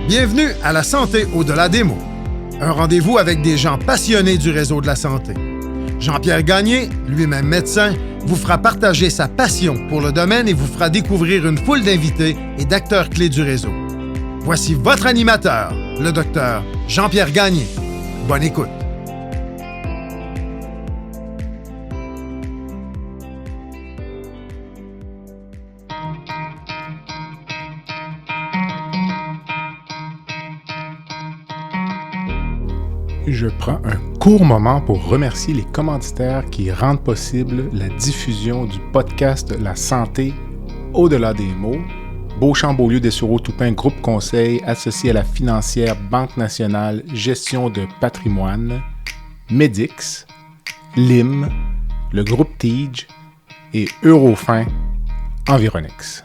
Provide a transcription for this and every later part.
Bienvenue à La Santé au-delà des mots. Un rendez-vous avec des gens passionnés du réseau de la santé. Jean-Pierre Gagné, lui-même médecin, vous fera partager sa passion pour le domaine et vous fera découvrir une foule d'invités et d'acteurs clés du réseau. Voici votre animateur, le docteur Jean-Pierre Gagné. Bonne écoute. Je prends un court moment pour remercier les commanditaires qui rendent possible la diffusion du podcast La Santé au-delà des mots. Beauchamp-Beaulieu Dessureau-Toupin Groupe Conseil associé à la financière Banque Nationale Gestion de Patrimoine, Medix, LIM, le groupe Tige et Eurofin Environnex.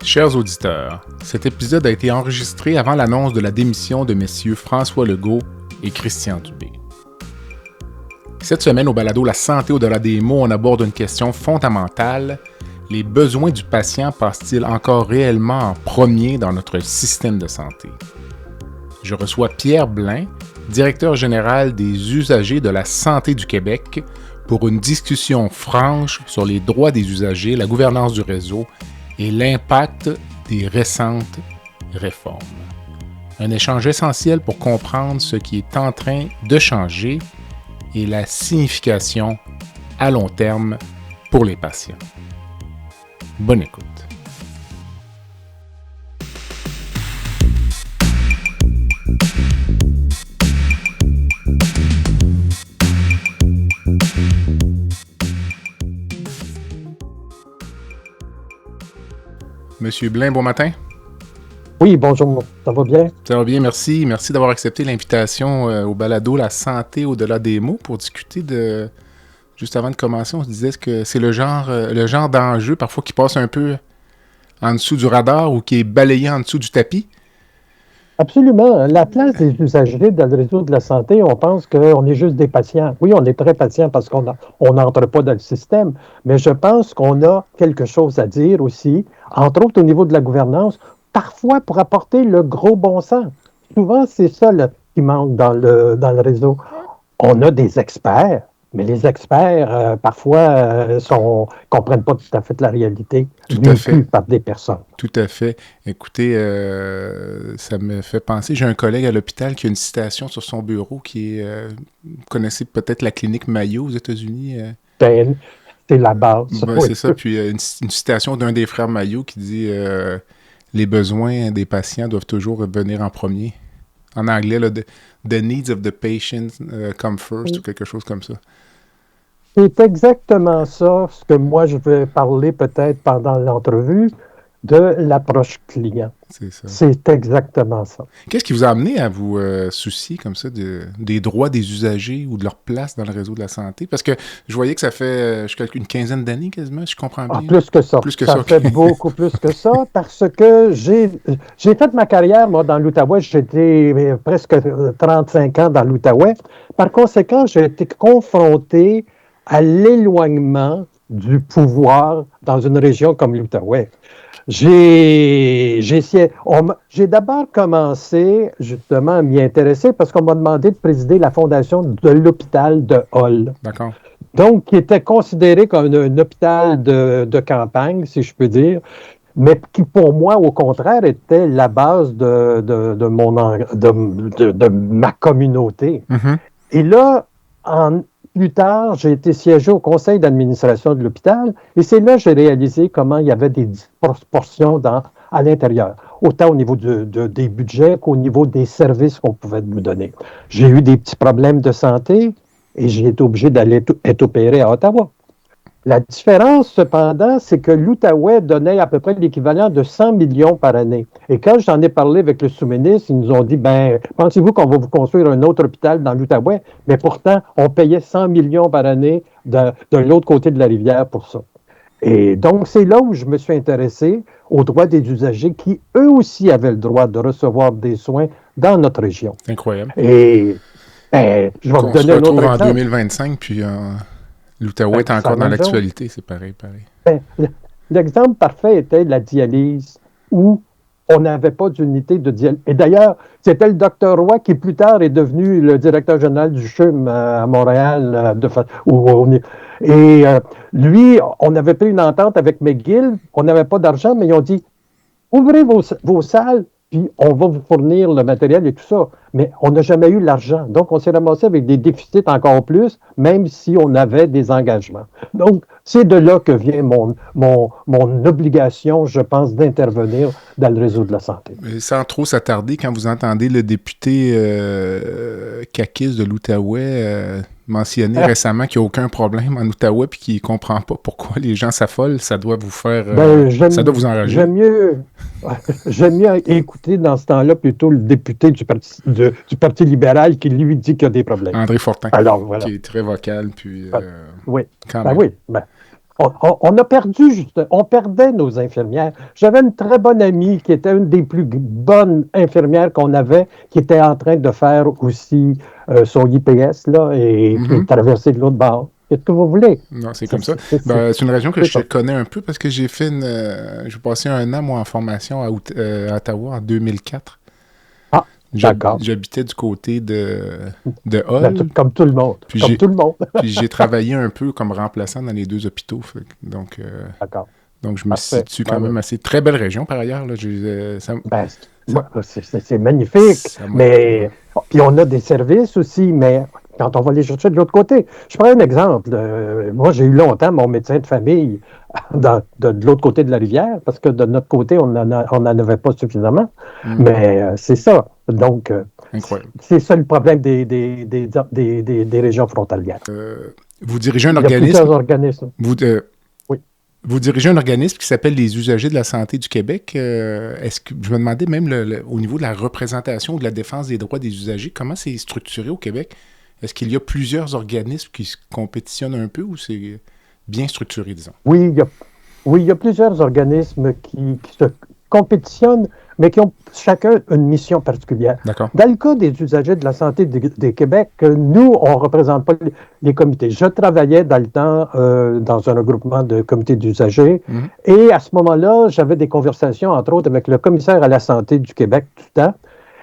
Chers auditeurs, cet épisode a été enregistré avant l'annonce de la démission de messieurs François Legault et Christian Dubé. Cette semaine, au balado La Santé au-delà des mots, on aborde une question fondamentale. Les besoins du patient passent-ils encore réellement en premier dans notre système de santé? Je reçois Pierre Blain, directeur général des usagers de la santé du Québec, pour une discussion franche sur les droits des usagers, la gouvernance du réseau et l'impact des récentes réformes. Un échange essentiel pour comprendre ce qui est en train de changer et la signification à long terme pour les patients. Bonne écoute. Monsieur Blain, bon matin. Oui, bonjour, ça va bien? Ça va bien, merci. Merci d'avoir accepté l'invitation au balado La Santé au-delà des mots pour discuter de... Juste avant de commencer, on se disait que c'est le genre d'enjeu parfois qui passe un peu en dessous du radar ou qui est balayé en dessous du tapis. Absolument. La place des usagers dans le réseau de la santé, on pense qu'on est juste des patients. Oui, on est très patients parce qu'on n'entre pas dans le système, mais je pense qu'on a quelque chose à dire aussi, entre autres au niveau de la gouvernance, parfois pour apporter le gros bon sens. Souvent, c'est ça qui manque dans le réseau. On a des experts, mais les experts, parfois, comprennent pas tout à fait la réalité vécue par des personnes. Tout à fait. Écoutez, ça me fait penser, j'ai un collègue à l'hôpital qui a une citation sur son bureau qui est, vous connaissez peut-être la clinique Mayo aux États-Unis? C'est la base. Ben, oui. C'est ça, puis une citation d'un des frères Mayo qui dit les besoins des patients doivent toujours venir en premier. En anglais, là, the needs of the patient come first, ou quelque chose comme ça. C'est exactement ça, ce que moi je vais parler peut-être pendant l'entrevue, de l'approche client. C'est ça. C'est exactement ça. Qu'est-ce qui vous a amené à vous soucier comme ça des droits des usagers ou de leur place dans le réseau de la santé? Parce que je voyais que ça fait une quinzaine d'années quasiment, si je comprends bien. Plus que ça. Ça fait beaucoup plus que ça, parce que j'ai fait ma carrière, moi, dans l'Outaouais. J'étais presque 35 ans dans l'Outaouais. Par conséquent, j'ai été confronté à l'éloignement du pouvoir dans une région comme l'Outaouais. J'ai d'abord commencé justement à m'y intéresser parce qu'on m'a demandé de présider la fondation de l'hôpital de Hull. D'accord. Donc, qui était considéré comme un hôpital de campagne, si je peux dire, mais qui pour moi, au contraire, était la base de ma communauté. Mm-hmm. Et là, plus tard, j'ai été siégé au conseil d'administration de l'hôpital et c'est là que j'ai réalisé comment il y avait des disproportions à l'intérieur, autant au niveau des budgets qu'au niveau des services qu'on pouvait nous donner. J'ai eu des petits problèmes de santé et j'ai été obligé d'aller être opéré à Ottawa. La différence, cependant, c'est que l'Outaouais donnait à peu près l'équivalent de 100 millions par année. Et quand j'en ai parlé avec le sous-ministre, ils nous ont dit, pensez-vous qu'on va vous construire un autre hôpital dans l'Outaouais? Mais pourtant, on payait 100 millions par année de l'autre côté de la rivière pour ça. Et donc, c'est là où je me suis intéressé aux droits des usagers qui, eux aussi, avaient le droit de recevoir des soins dans notre région. C'est incroyable. Et je vais vous donner un autre exemple. On se retrouve en 2025, puis l'Outaouais est encore dans l'actualité, c'est pareil. L'exemple parfait était la dialyse, où on n'avait pas d'unité de dialyse. Et d'ailleurs, c'était le docteur Roy qui, plus tard, est devenu le directeur général du CHUM à Montréal. Lui, on avait pris une entente avec McGill, on n'avait pas d'argent, mais ils ont dit, ouvrez vos salles, puis on va vous fournir le matériel et tout ça. Mais on n'a jamais eu l'argent. Donc, on s'est ramassé avec des déficits encore plus, même si on avait des engagements. Donc, c'est de là que vient mon obligation, je pense, d'intervenir dans le réseau de la santé. Mais sans trop s'attarder, quand vous entendez le député caquiste de l'Outaouais mentionner récemment qu'il n'y a aucun problème en Outaouais puis qu'il ne comprend pas pourquoi les gens s'affolent, ça doit vous faire... ça doit vous enrager. J'aime mieux écouter dans ce temps-là plutôt le député du Parti libéral qui lui dit qu'il y a des problèmes. André Fortin, alors, voilà. Qui est très vocal. Puis, oui, quand même. Oui. On a perdu, on perdait nos infirmières. J'avais une très bonne amie qui était une des plus bonnes infirmières qu'on avait, qui était en train de faire aussi son IPS là, et qui traversait de l'autre bord. Qu'est-ce que vous voulez? Non, c'est comme ça. C'est une région que je connais un peu parce que j'ai passé un an, moi, en formation à Ottawa en 2004. Ah, d'accord. J'habitais du côté de Hull. Comme tout le monde. Puis j'ai travaillé un peu comme remplaçant dans les deux hôpitaux. Donc, d'accord. Donc, je me situe quand même assez... Très belle région, par ailleurs. Là. C'est magnifique. Mais puis on a des services aussi, mais quand on va les chercher de l'autre côté. Je prends un exemple. Moi, j'ai eu longtemps mon médecin de famille de l'autre côté de la rivière, parce que de notre côté, on n'en avait pas suffisamment. Mais c'est ça. Donc, c'est ça le problème des régions frontalières. Vous dirigez un organisme... Il y a plusieurs organismes. Vous dirigez un organisme qui s'appelle les Usagers de la santé du Québec. Est-ce que je me demandais même au niveau de la représentation ou de la défense des droits des usagers, comment c'est structuré au Québec? Est-ce qu'il y a plusieurs organismes qui se compétitionnent un peu ou c'est bien structuré, disons? Oui, il y a plusieurs organismes qui se compétitionnent, mais qui ont chacun une mission particulière. D'accord. Dans le cas des usagers de la santé du Québec, nous, on ne représente pas les comités. Je travaillais dans le temps dans un regroupement de comités d'usagers et à ce moment-là, j'avais des conversations, entre autres, avec le commissaire à la santé du Québec tout le temps.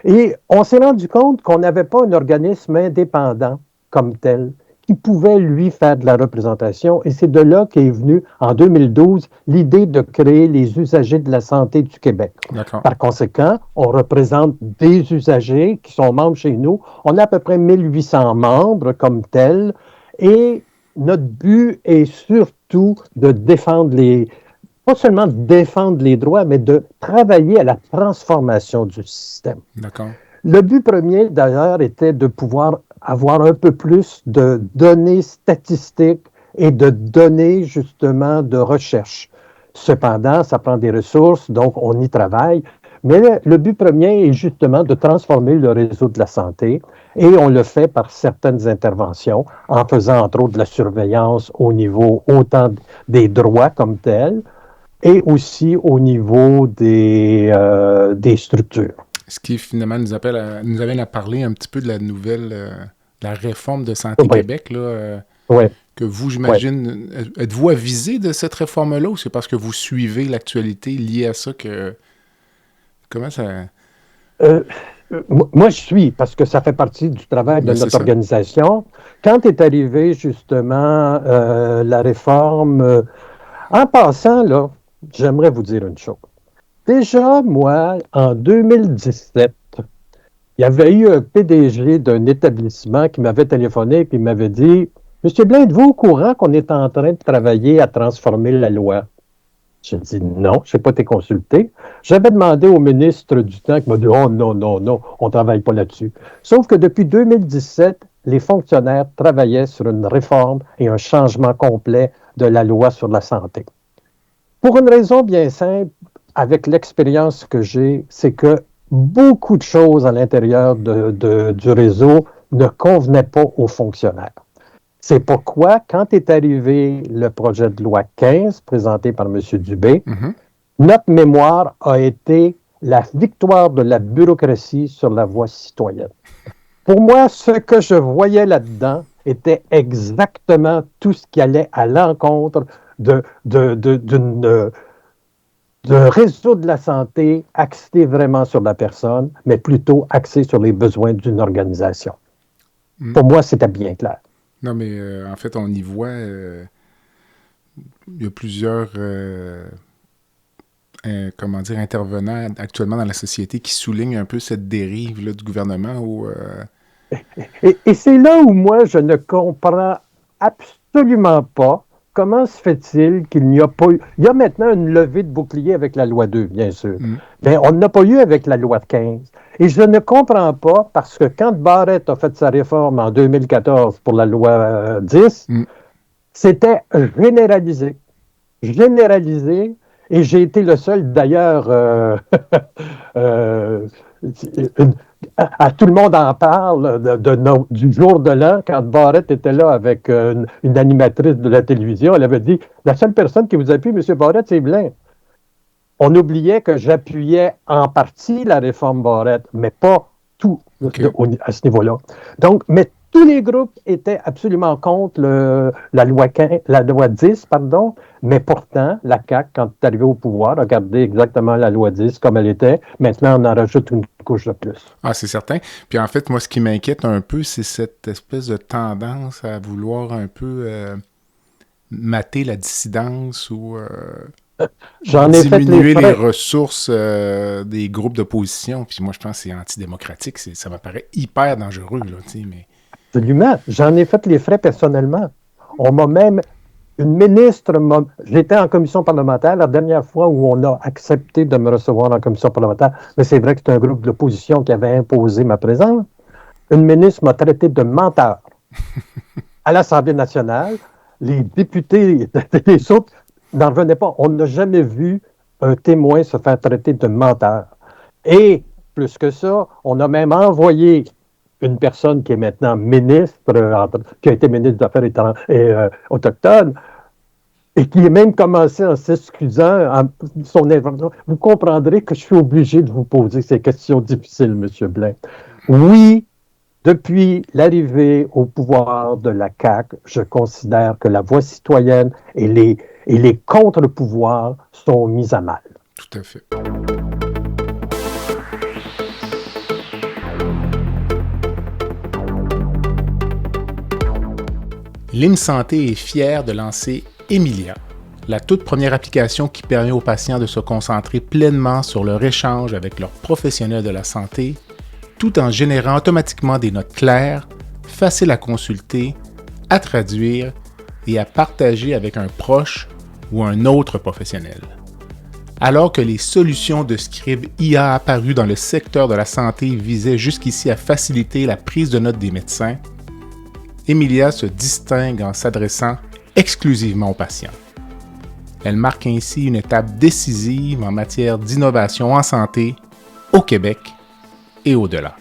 Et on s'est rendu compte qu'on n'avait pas un organisme indépendant comme tel qui pouvait, lui, faire de la représentation. Et c'est de là qu'est venue, en 2012, l'idée de créer les usagers de la santé du Québec. D'accord. Par conséquent, on représente des usagers qui sont membres chez nous. On a à peu près 1800 membres comme tels. Et notre but est surtout de défendre pas seulement de défendre les droits, mais de travailler à la transformation du système. D'accord. Le but premier, d'ailleurs, était de pouvoir avoir un peu plus de données statistiques et de données, justement, de recherche. Cependant, ça prend des ressources, donc on y travaille. Mais le but premier est justement de transformer le réseau de la santé et on le fait par certaines interventions en faisant, entre autres, de la surveillance au niveau autant des droits comme tels et aussi au niveau des structures. Ce qui finalement nous amène à parler un petit peu de la nouvelle, la réforme de Santé Québec, là, que vous, j'imagine, êtes-vous avisé de cette réforme-là ou c'est parce que vous suivez l'actualité liée à ça que... Comment ça... Moi, je suis, parce que ça fait partie du travail de notre organisation. Quand est arrivée, justement, la réforme... en passant, là, j'aimerais vous dire une chose. Déjà, moi, en 2017, il y avait eu un PDG d'un établissement qui m'avait téléphoné et qui m'avait dit « Monsieur Blain, êtes-vous au courant qu'on est en train de travailler à transformer la loi? » J'ai dit « Non, je n'ai pas été consulté. » J'avais demandé au ministre du temps qui m'a dit « Oh non, on ne travaille pas là-dessus. » Sauf que depuis 2017, les fonctionnaires travaillaient sur une réforme et un changement complet de la loi sur la santé. Pour une raison bien simple, avec l'expérience que j'ai, c'est que beaucoup de choses à l'intérieur du réseau ne convenaient pas aux fonctionnaires. C'est pourquoi, quand est arrivé le projet de loi 15 présenté par M. Dubé, notre mémoire a été la victoire de la bureaucratie sur la voie citoyenne. Pour moi, ce que je voyais là-dedans était exactement tout ce qui allait à l'encontre d'un réseau de la santé axé vraiment sur la personne, mais plutôt axé sur les besoins d'une organisation. Pour moi, c'était bien clair. Non, mais en fait, on y voit, il y a plusieurs intervenants actuellement dans la société qui soulignent un peu cette dérive là, du gouvernement où... Et c'est là où moi, je ne comprends absolument pas comment se fait-il qu'il n'y a pas eu... Il y a maintenant une levée de bouclier avec la loi 2, bien sûr. Mais on n'a pas eu avec la loi 15. Et je ne comprends pas parce que quand Barrett a fait sa réforme en 2014 pour la loi 10, c'était généralisé. Généralisé. Et j'ai été le seul, d'ailleurs, tout le monde en parle du jour de l'an, quand Barrett était là avec une animatrice de la télévision, elle avait dit « La seule personne qui vous appuie, M. Barrett, c'est Blain. » On oubliait que j'appuyais en partie la réforme Barrett, mais pas tout à ce niveau-là. Donc, mais tous les groupes étaient absolument contre la loi 10, mais pourtant, la CAQ, quand elle est arrivée au pouvoir, a gardé exactement la loi 10 comme elle était. Maintenant, on en rajoute une couche de plus. Ah, c'est certain. Puis en fait, moi, ce qui m'inquiète un peu, c'est cette espèce de tendance à vouloir un peu mater la dissidence ou diminuer les ressources des groupes d'opposition. Puis moi, je pense que c'est antidémocratique. Ça m'apparaît hyper dangereux, là, tu sais, mais... Absolument. J'en ai fait les frais personnellement. On m'a même... Une ministre... J'étais en commission parlementaire la dernière fois où on a accepté de me recevoir en commission parlementaire. Mais c'est vrai que c'est un groupe de l'opposition qui avait imposé ma présence. Une ministre m'a traité de menteur. À l'Assemblée nationale, les députés, les autres n'en revenaient pas. On n'a jamais vu un témoin se faire traiter de menteur. Et, plus que ça, on a même envoyé une personne qui est maintenant ministre, qui a été ministre des Affaires autochtones, et qui est même commencé en s'excusant en son intervention. Vous comprendrez que je suis obligé de vous poser ces questions difficiles, M. Blain. Oui, depuis l'arrivée au pouvoir de la CAQ, je considère que la voix citoyenne et les contre-pouvoirs sont mis à mal. Tout à fait. L'IMSanté est fier de lancer Emilia, la toute première application qui permet aux patients de se concentrer pleinement sur leur échange avec leurs professionnels de la santé, tout en générant automatiquement des notes claires, faciles à consulter, à traduire et à partager avec un proche ou un autre professionnel. Alors que les solutions de scribe IA apparues dans le secteur de la santé visaient jusqu'ici à faciliter la prise de notes des médecins, Emilia se distingue en s'adressant exclusivement aux patients. Elle marque ainsi une étape décisive en matière d'innovation en santé au Québec et au-delà.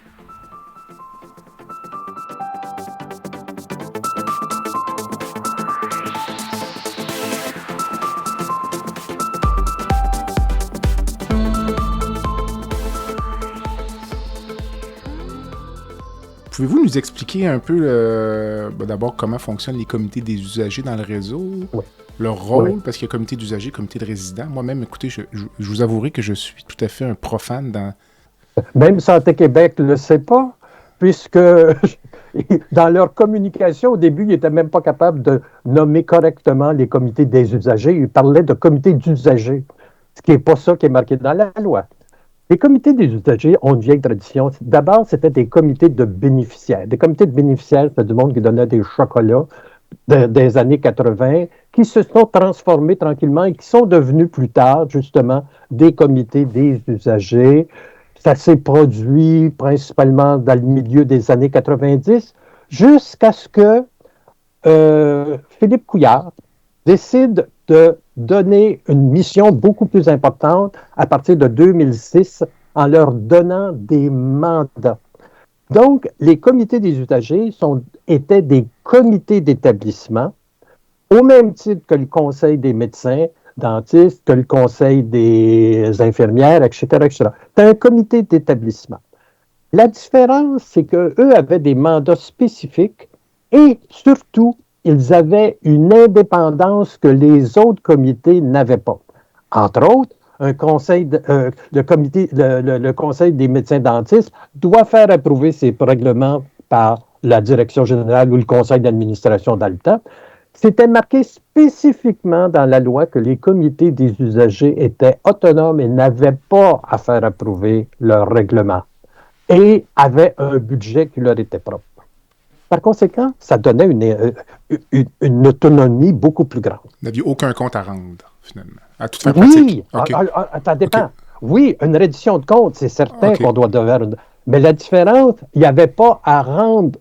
Pouvez-vous nous expliquer un peu, d'abord, comment fonctionnent les comités des usagers dans le réseau? Oui. Leur rôle, Oui. parce qu'il y a comité d'usagers, comité de résidents. Moi-même, écoutez, je vous avouerai que je suis tout à fait un profane dans... Même Santé Québec ne le sait pas, puisque dans leur communication, au début, ils n'étaient même pas capables de nommer correctement les comités des usagers. Ils parlaient de comités d'usagers, ce qui n'est pas ça qui est marqué dans la loi. Les comités des usagers ont une vieille tradition. D'abord, c'était des comités de bénéficiaires. Des comités de bénéficiaires, c'est du monde qui donnait des chocolats des années 80, qui se sont transformés tranquillement et qui sont devenus plus tard, justement, des comités des usagers. Ça s'est produit principalement dans le milieu des années 90, jusqu'à ce que Philippe Couillard, décide de donner une mission beaucoup plus importante à partir de 2006 en leur donnant des mandats. Donc, les comités des usagers étaient des comités d'établissement, au même titre que le conseil des médecins, dentistes, que le conseil des infirmières, etc., etc. C'est un comité d'établissement. La différence, c'est qu'eux avaient des mandats spécifiques et surtout, ils avaient une indépendance que les autres comités n'avaient pas. Entre autres, le conseil des médecins dentistes doit faire approuver ses règlements par la direction générale ou le conseil d'administration dans le temps. C'était marqué spécifiquement dans la loi que les comités des usagers étaient autonomes et n'avaient pas à faire approuver leurs règlements et avaient un budget qui leur était propre. Par conséquent, ça donnait une autonomie beaucoup plus grande. Vous n'aviez aucun compte à rendre, finalement, à toute fin pratique. Oui, okay. Ça dépend. Okay. Oui, une reddition de compte, c'est certain qu'on doit devoir... Mais la différence, il n'y avait pas à rendre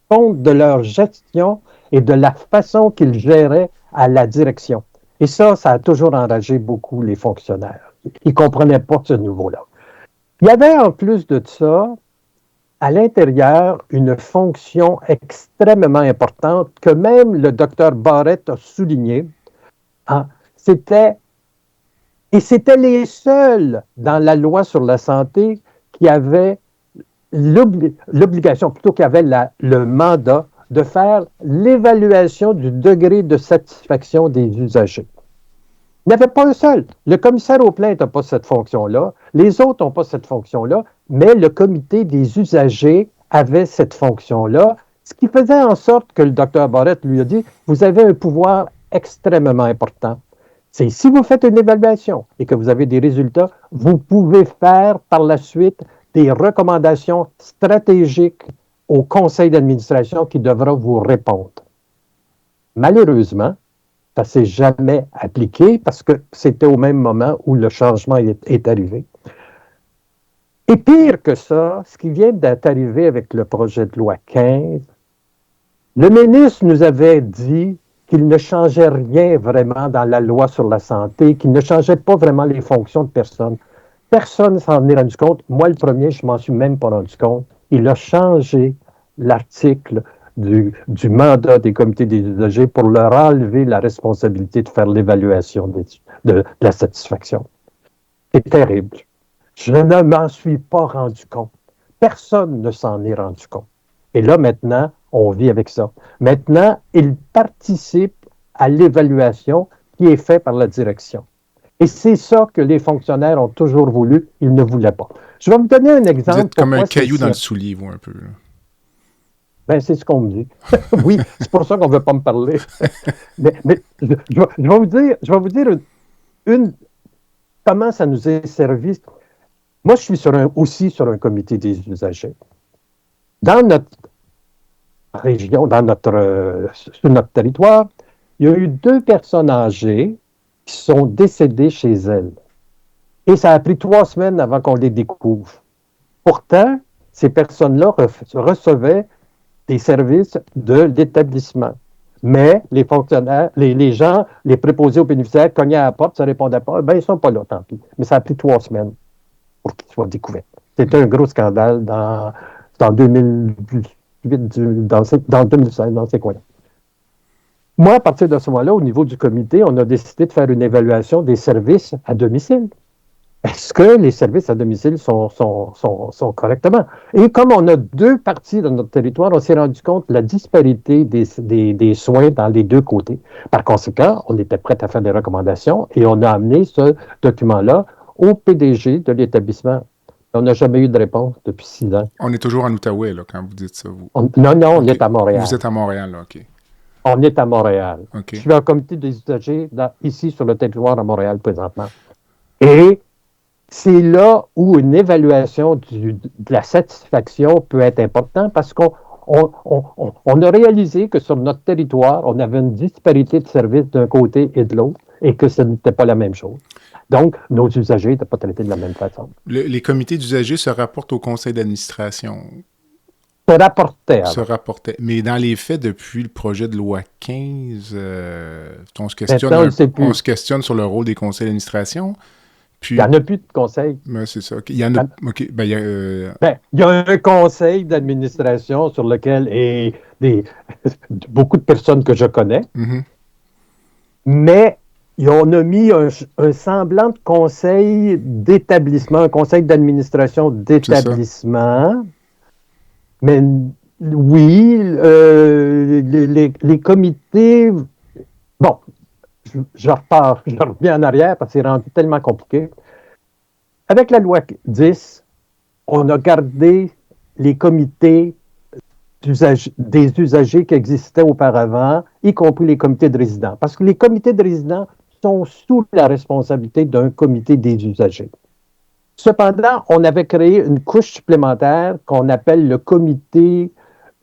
compte de leur gestion et de la façon qu'ils géraient à la direction. Et ça a toujours enragé beaucoup les fonctionnaires. Ils ne comprenaient pas ce niveau-là. Il y avait en plus de ça, à l'intérieur, une fonction extrêmement importante que même le docteur Barrett a souligné. Hein, c'était les seuls dans la loi sur la santé qui avaient l'obligation, plutôt qui avaient le mandat de faire l'évaluation du degré de satisfaction des usagers. Il n'y avait pas un seul. Le commissaire aux plaintes n'a pas cette fonction-là. Les autres n'ont pas cette fonction-là, mais le comité des usagers avait cette fonction-là, ce qui faisait en sorte que le docteur Barrett lui a dit, vous avez un pouvoir extrêmement important. C'est si vous faites une évaluation et que vous avez des résultats, vous pouvez faire par la suite des recommandations stratégiques au conseil d'administration qui devra vous répondre. Malheureusement, ça ne s'est jamais appliqué parce que c'était au même moment où le changement est arrivé. Et pire que ça, ce qui vient d'être arrivé avec le projet de loi 15, le ministre nous avait dit qu'il ne changeait rien vraiment dans la loi sur la santé, qu'il ne changeait pas vraiment les fonctions de personne. Personne ne s'en est rendu compte. Moi, le premier, je ne m'en suis même pas rendu compte. Il a changé l'article du mandat des comités des usagers pour leur enlever la responsabilité de faire l'évaluation de la satisfaction. C'est terrible. Je ne m'en suis pas rendu compte. Personne ne s'en est rendu compte. Et là, maintenant, on vit avec ça. Maintenant, ils participent à l'évaluation qui est faite par la direction. Et c'est ça que les fonctionnaires ont toujours voulu. Ils ne voulaient pas. Je vais vous donner un exemple. Vous êtes comme un caillou dans le soulier, vous, un peu. Ben, c'est ce qu'on me dit. Oui, c'est pour ça qu'on ne veut pas me parler. mais je vais vous dire comment ça nous est servi. Moi, je suis aussi sur un comité des usagers. Dans notre région, sur notre territoire, il y a eu 2 personnes âgées qui sont décédées chez elles. Et ça a pris 3 semaines avant qu'on les découvre. Pourtant, ces personnes-là recevaient des services de l'établissement. Mais les fonctionnaires, les gens, les préposés aux bénéficiaires cognaient à la porte, ça ne répondait pas. Ben, ils ne sont pas là, tant pis. Mais ça a pris 3 semaines pour qu'ils soient découverts. C'était un gros scandale dans 2018, dans 2016, dans ces coins-là. Moi, à partir de ce moment-là, au niveau du comité, on a décidé de faire une évaluation des services à domicile. Est-ce que les services à domicile sont correctement? Et comme on a 2 parties dans notre territoire, on s'est rendu compte de la disparité des soins dans les 2 côtés. Par conséquent, on était prêt à faire des recommandations et on a amené ce document-là au PDG de l'établissement. On n'a jamais eu de réponse depuis 6 ans. On est toujours en Outaouais, là, quand vous dites ça. Vous... Non, on est à Montréal. Vous êtes à Montréal, là, OK. On est à Montréal. Okay. Je suis en comité des usagers ici sur le territoire à Montréal présentement. Et c'est là où une évaluation de la satisfaction peut être importante parce qu'on a réalisé que sur notre territoire, on avait une disparité de services d'un côté et de l'autre et que ce n'était pas la même chose. Donc, nos usagers n'étaient pas traités de la même façon. Les comités d'usagers se rapportent au conseil d'administration. se rapportait. se rapportait. Mais dans les faits, depuis le projet de loi 15, on se Maintenant, on ne sait plus. on se questionne sur le rôle des conseils d'administration. Puis, Il n'y en a plus de conseil. ben, c'est ça. Il y en a. OK. Ben, Il y a un conseil d'administration sur lequel beaucoup de personnes que je connais, mhm, mais on a mis un semblant de conseil d'établissement, un conseil d'administration d'établissement. Mais oui, les comités. Bon, je repars, je reviens en arrière parce que c'est rendu tellement compliqué. Avec la loi 10, on a gardé les comités des usagers qui existaient auparavant, y compris les comités de résidents. Parce que les comités de résidents sont sous la responsabilité d'un comité des usagers. Cependant, on avait créé une couche supplémentaire qu'on appelle le comité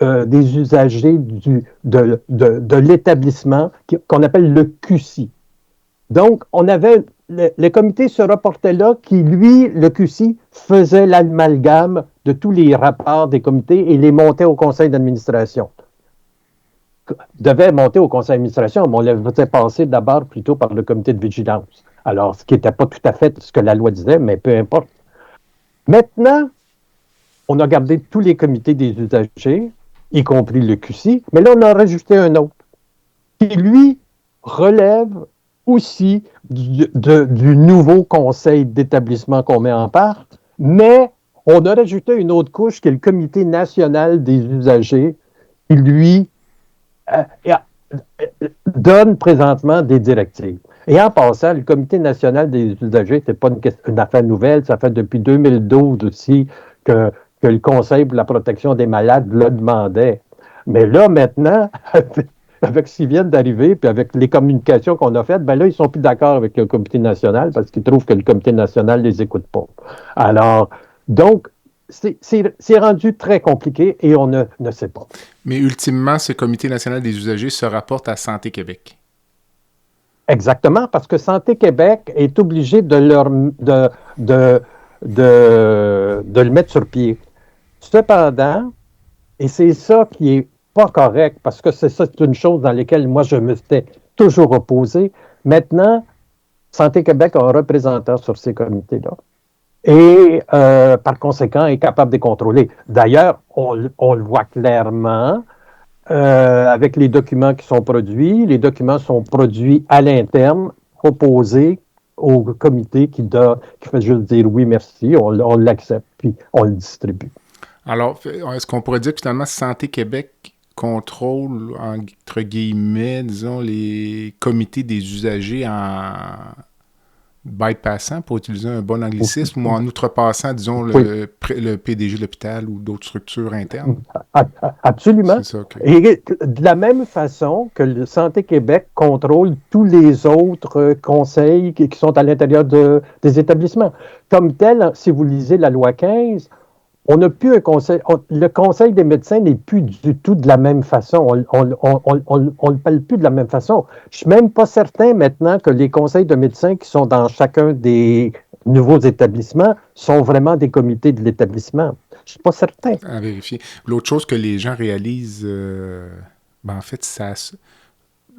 des usagers de l'établissement, qu'on appelle le QC. Donc, on avait le comité se reportait là, qui, lui, le QC, faisait l'amalgame de tous les rapports des comités et les montait au conseil d'administration. Devait monter au conseil d'administration, mais on le faisait passer d'abord plutôt par le comité de vigilance. Alors, ce qui n'était pas tout à fait ce que la loi disait, mais peu importe. Maintenant, on a gardé tous les comités des usagers, y compris le QC, mais là, on a rajouté un autre, qui, lui, relève aussi du nouveau conseil d'établissement qu'on met en part, mais on a rajouté une autre couche qui est le comité national des usagers, qui, lui, donne présentement des directives. Et en passant, le Comité national des usagers, ce n'est pas une affaire nouvelle, ça fait depuis 2012 aussi que le Conseil pour la protection des malades le demandait. Mais là, maintenant, avec ce qui vient d'arriver, puis avec les communications qu'on a faites, ben là, ils ne sont plus d'accord avec le Comité national parce qu'ils trouvent que le Comité national ne les écoute pas. Alors, donc, c'est rendu très compliqué et on ne sait pas. Mais ultimement, ce Comité national des usagers se rapporte à Santé Québec. Exactement, parce que Santé Québec est obligé de le mettre sur pied. Cependant, et c'est ça qui est pas correct, parce que c'est une chose dans laquelle moi je me suis toujours opposé. Maintenant, Santé Québec a un représentant sur ces comités-là. Et par conséquent, est capable de les contrôler. D'ailleurs, on le voit clairement avec les documents qui sont produits. Les documents sont produits à l'interne, proposés au comité qui fait juste dire oui, merci, on l'accepte, puis on le distribue. Alors, est-ce qu'on pourrait dire que finalement, Santé Québec contrôle, entre guillemets, disons, les comités des usagers en bypassant, pour utiliser un bon anglicisme, ou en outrepassant, disons, le PDG de l'hôpital ou d'autres structures internes? Absolument. C'est ça, okay. Et de la même façon que le Santé Québec contrôle tous les autres conseils qui sont à l'intérieur des établissements. Comme tel, si vous lisez la loi 15, on n'a plus un conseil. Le conseil des médecins n'est plus du tout de la même façon. On ne le parle plus de la même façon. Je ne suis même pas certain maintenant que les conseils de médecins qui sont dans chacun des nouveaux établissements sont vraiment des comités de l'établissement. Je ne suis pas certain. À vérifier. L'autre chose que les gens réalisent, en fait,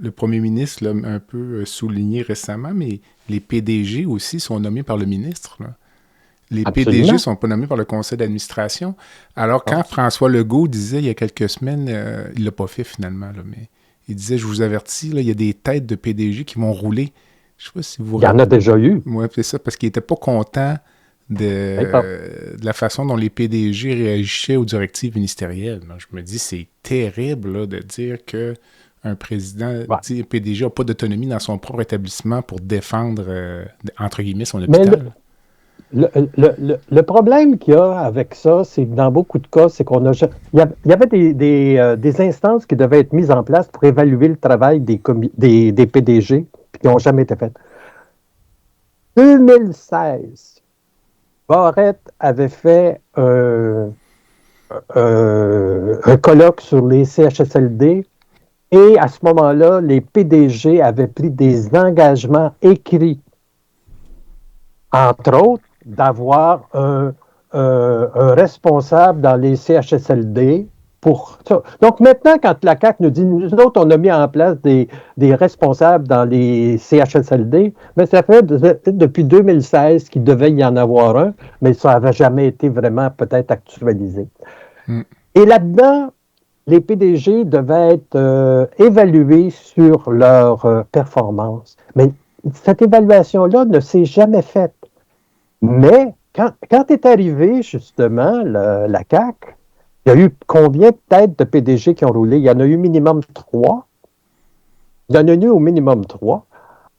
le premier ministre l'a un peu souligné récemment, mais les PDG aussi sont nommés par le ministre, là. Les Absolument. PDG ne sont pas nommés par le conseil d'administration. Alors, quand François Legault disait il y a quelques semaines, il ne l'a pas fait finalement, là, mais il disait, je vous avertis, là, il y a des têtes de PDG qui vont rouler. Je sais pas si vous... Il y en a déjà eu. Oui, c'est ça, parce qu'il n'était pas content de la façon dont les PDG réagissaient aux directives ministérielles. Donc, je me dis, c'est terrible là, de dire qu'un président, un PDG n'a pas d'autonomie dans son propre établissement pour défendre, entre guillemets, son hôpital. Le problème qu'il y a avec ça, c'est que dans beaucoup de cas, c'est il y avait des instances qui devaient être mises en place pour évaluer le travail des PDG, puis qui n'ont jamais été faites. 2016, Barrette avait fait un colloque sur les CHSLD et à ce moment-là, les PDG avaient pris des engagements écrits, entre autres, d'avoir un un responsable dans les CHSLD pour ça. Donc maintenant, quand la CAQ nous dit, nous autres, on a mis en place des responsables dans les CHSLD, mais ça fait depuis 2016 qu'il devait y en avoir un, mais ça n'avait jamais été vraiment peut-être actualisé. Et là-dedans, les PDG devaient être évalués sur leur performance. Mais cette évaluation-là ne s'est jamais faite. Mais quand est arrivé justement la CAQ, il y a eu combien peut-être de PDG qui ont roulé? Il y en a eu minimum 3. Il y en a eu au minimum 3.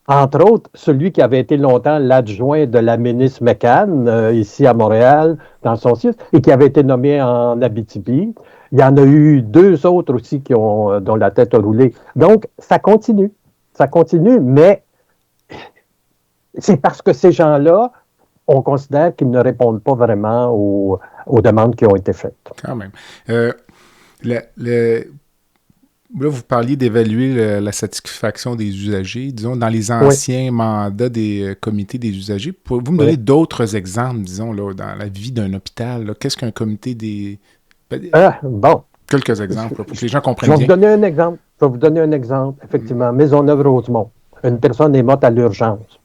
Entre autres, celui qui avait été longtemps l'adjoint de la ministre McCann, ici à Montréal, dans son site, et qui avait été nommé en Abitibi. Il y en a eu 2 autres aussi dont la tête a roulé. Donc, ça continue. Ça continue, mais c'est parce que ces gens-là, on considère qu'ils ne répondent pas vraiment aux demandes qui ont été faites. Quand même. Là, vous parliez d'évaluer la satisfaction des usagers. Disons, dans les anciens mandats des comités des usagers, pouvez-vous me donner d'autres exemples, disons, là, dans la vie d'un hôpital? Là? Qu'est-ce qu'un comité des... Bon. Quelques exemples, pour que les gens comprennent bien. Je vais vous donner un exemple. Effectivement, Maisonneuve-Rosemont. Une personne est morte à l'urgence.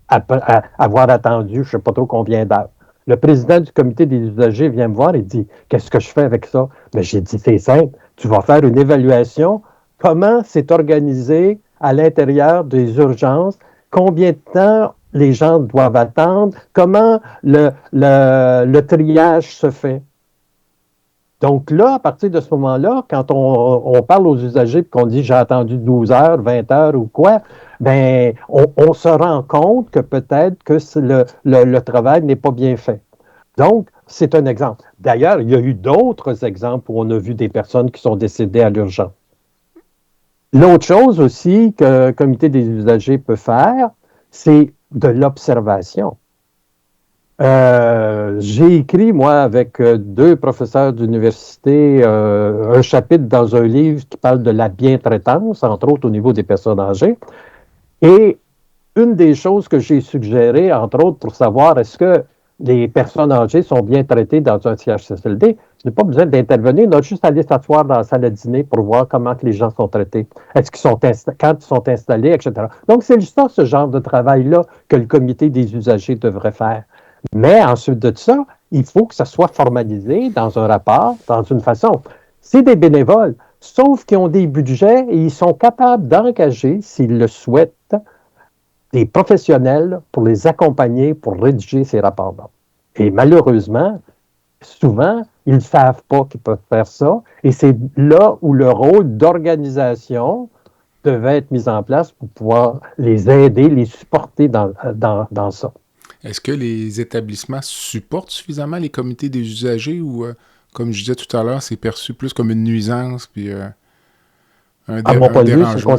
Après avoir attendu, je ne sais pas trop combien d'heures. Le président du comité des usagers vient me voir et dit « Qu'est-ce que je fais avec ça? » Mais j'ai dit « C'est simple, tu vas faire une évaluation. Comment c'est organisé à l'intérieur des urgences? Combien de temps les gens doivent attendre? Comment le triage se fait? » Donc là, à partir de ce moment-là, quand on parle aux usagers et qu'on dit « J'ai attendu 12 heures, 20 heures ou quoi », ben, on se rend compte que peut-être que le travail n'est pas bien fait. Donc, c'est un exemple. D'ailleurs, il y a eu d'autres exemples où on a vu des personnes qui sont décédées à l'urgence. L'autre chose aussi que le comité des usagers peut faire, c'est de l'observation. J'ai écrit, moi, avec 2 professeurs d'université, un chapitre dans un livre qui parle de la bientraitance, entre autres au niveau des personnes âgées. Et une des choses que j'ai suggérées, entre autres, pour savoir est-ce que les personnes âgées sont bien traitées dans un CHSLD, je n'ai pas besoin d'intervenir, on a juste à aller s'asseoir dans la salle à dîner pour voir comment que les gens sont traités, est-ce qu'ils sont quand ils sont installés, etc. Donc, c'est juste ce genre de travail-là que le comité des usagers devrait faire. Mais ensuite de ça, il faut que ça soit formalisé dans un rapport, dans une façon. C'est des bénévoles, sauf qu'ils ont des budgets et ils sont capables d'engager, s'ils le souhaitent, des professionnels pour les accompagner, pour rédiger ces rapports-là. Et malheureusement, souvent, ils ne savent pas qu'ils peuvent faire ça. Et c'est là où le rôle d'organisation devait être mis en place pour pouvoir les aider, les supporter dans ça. Est-ce que les établissements supportent suffisamment les comités des usagers ou, comme je disais tout à l'heure, c'est perçu plus comme une nuisance puis un dérangement?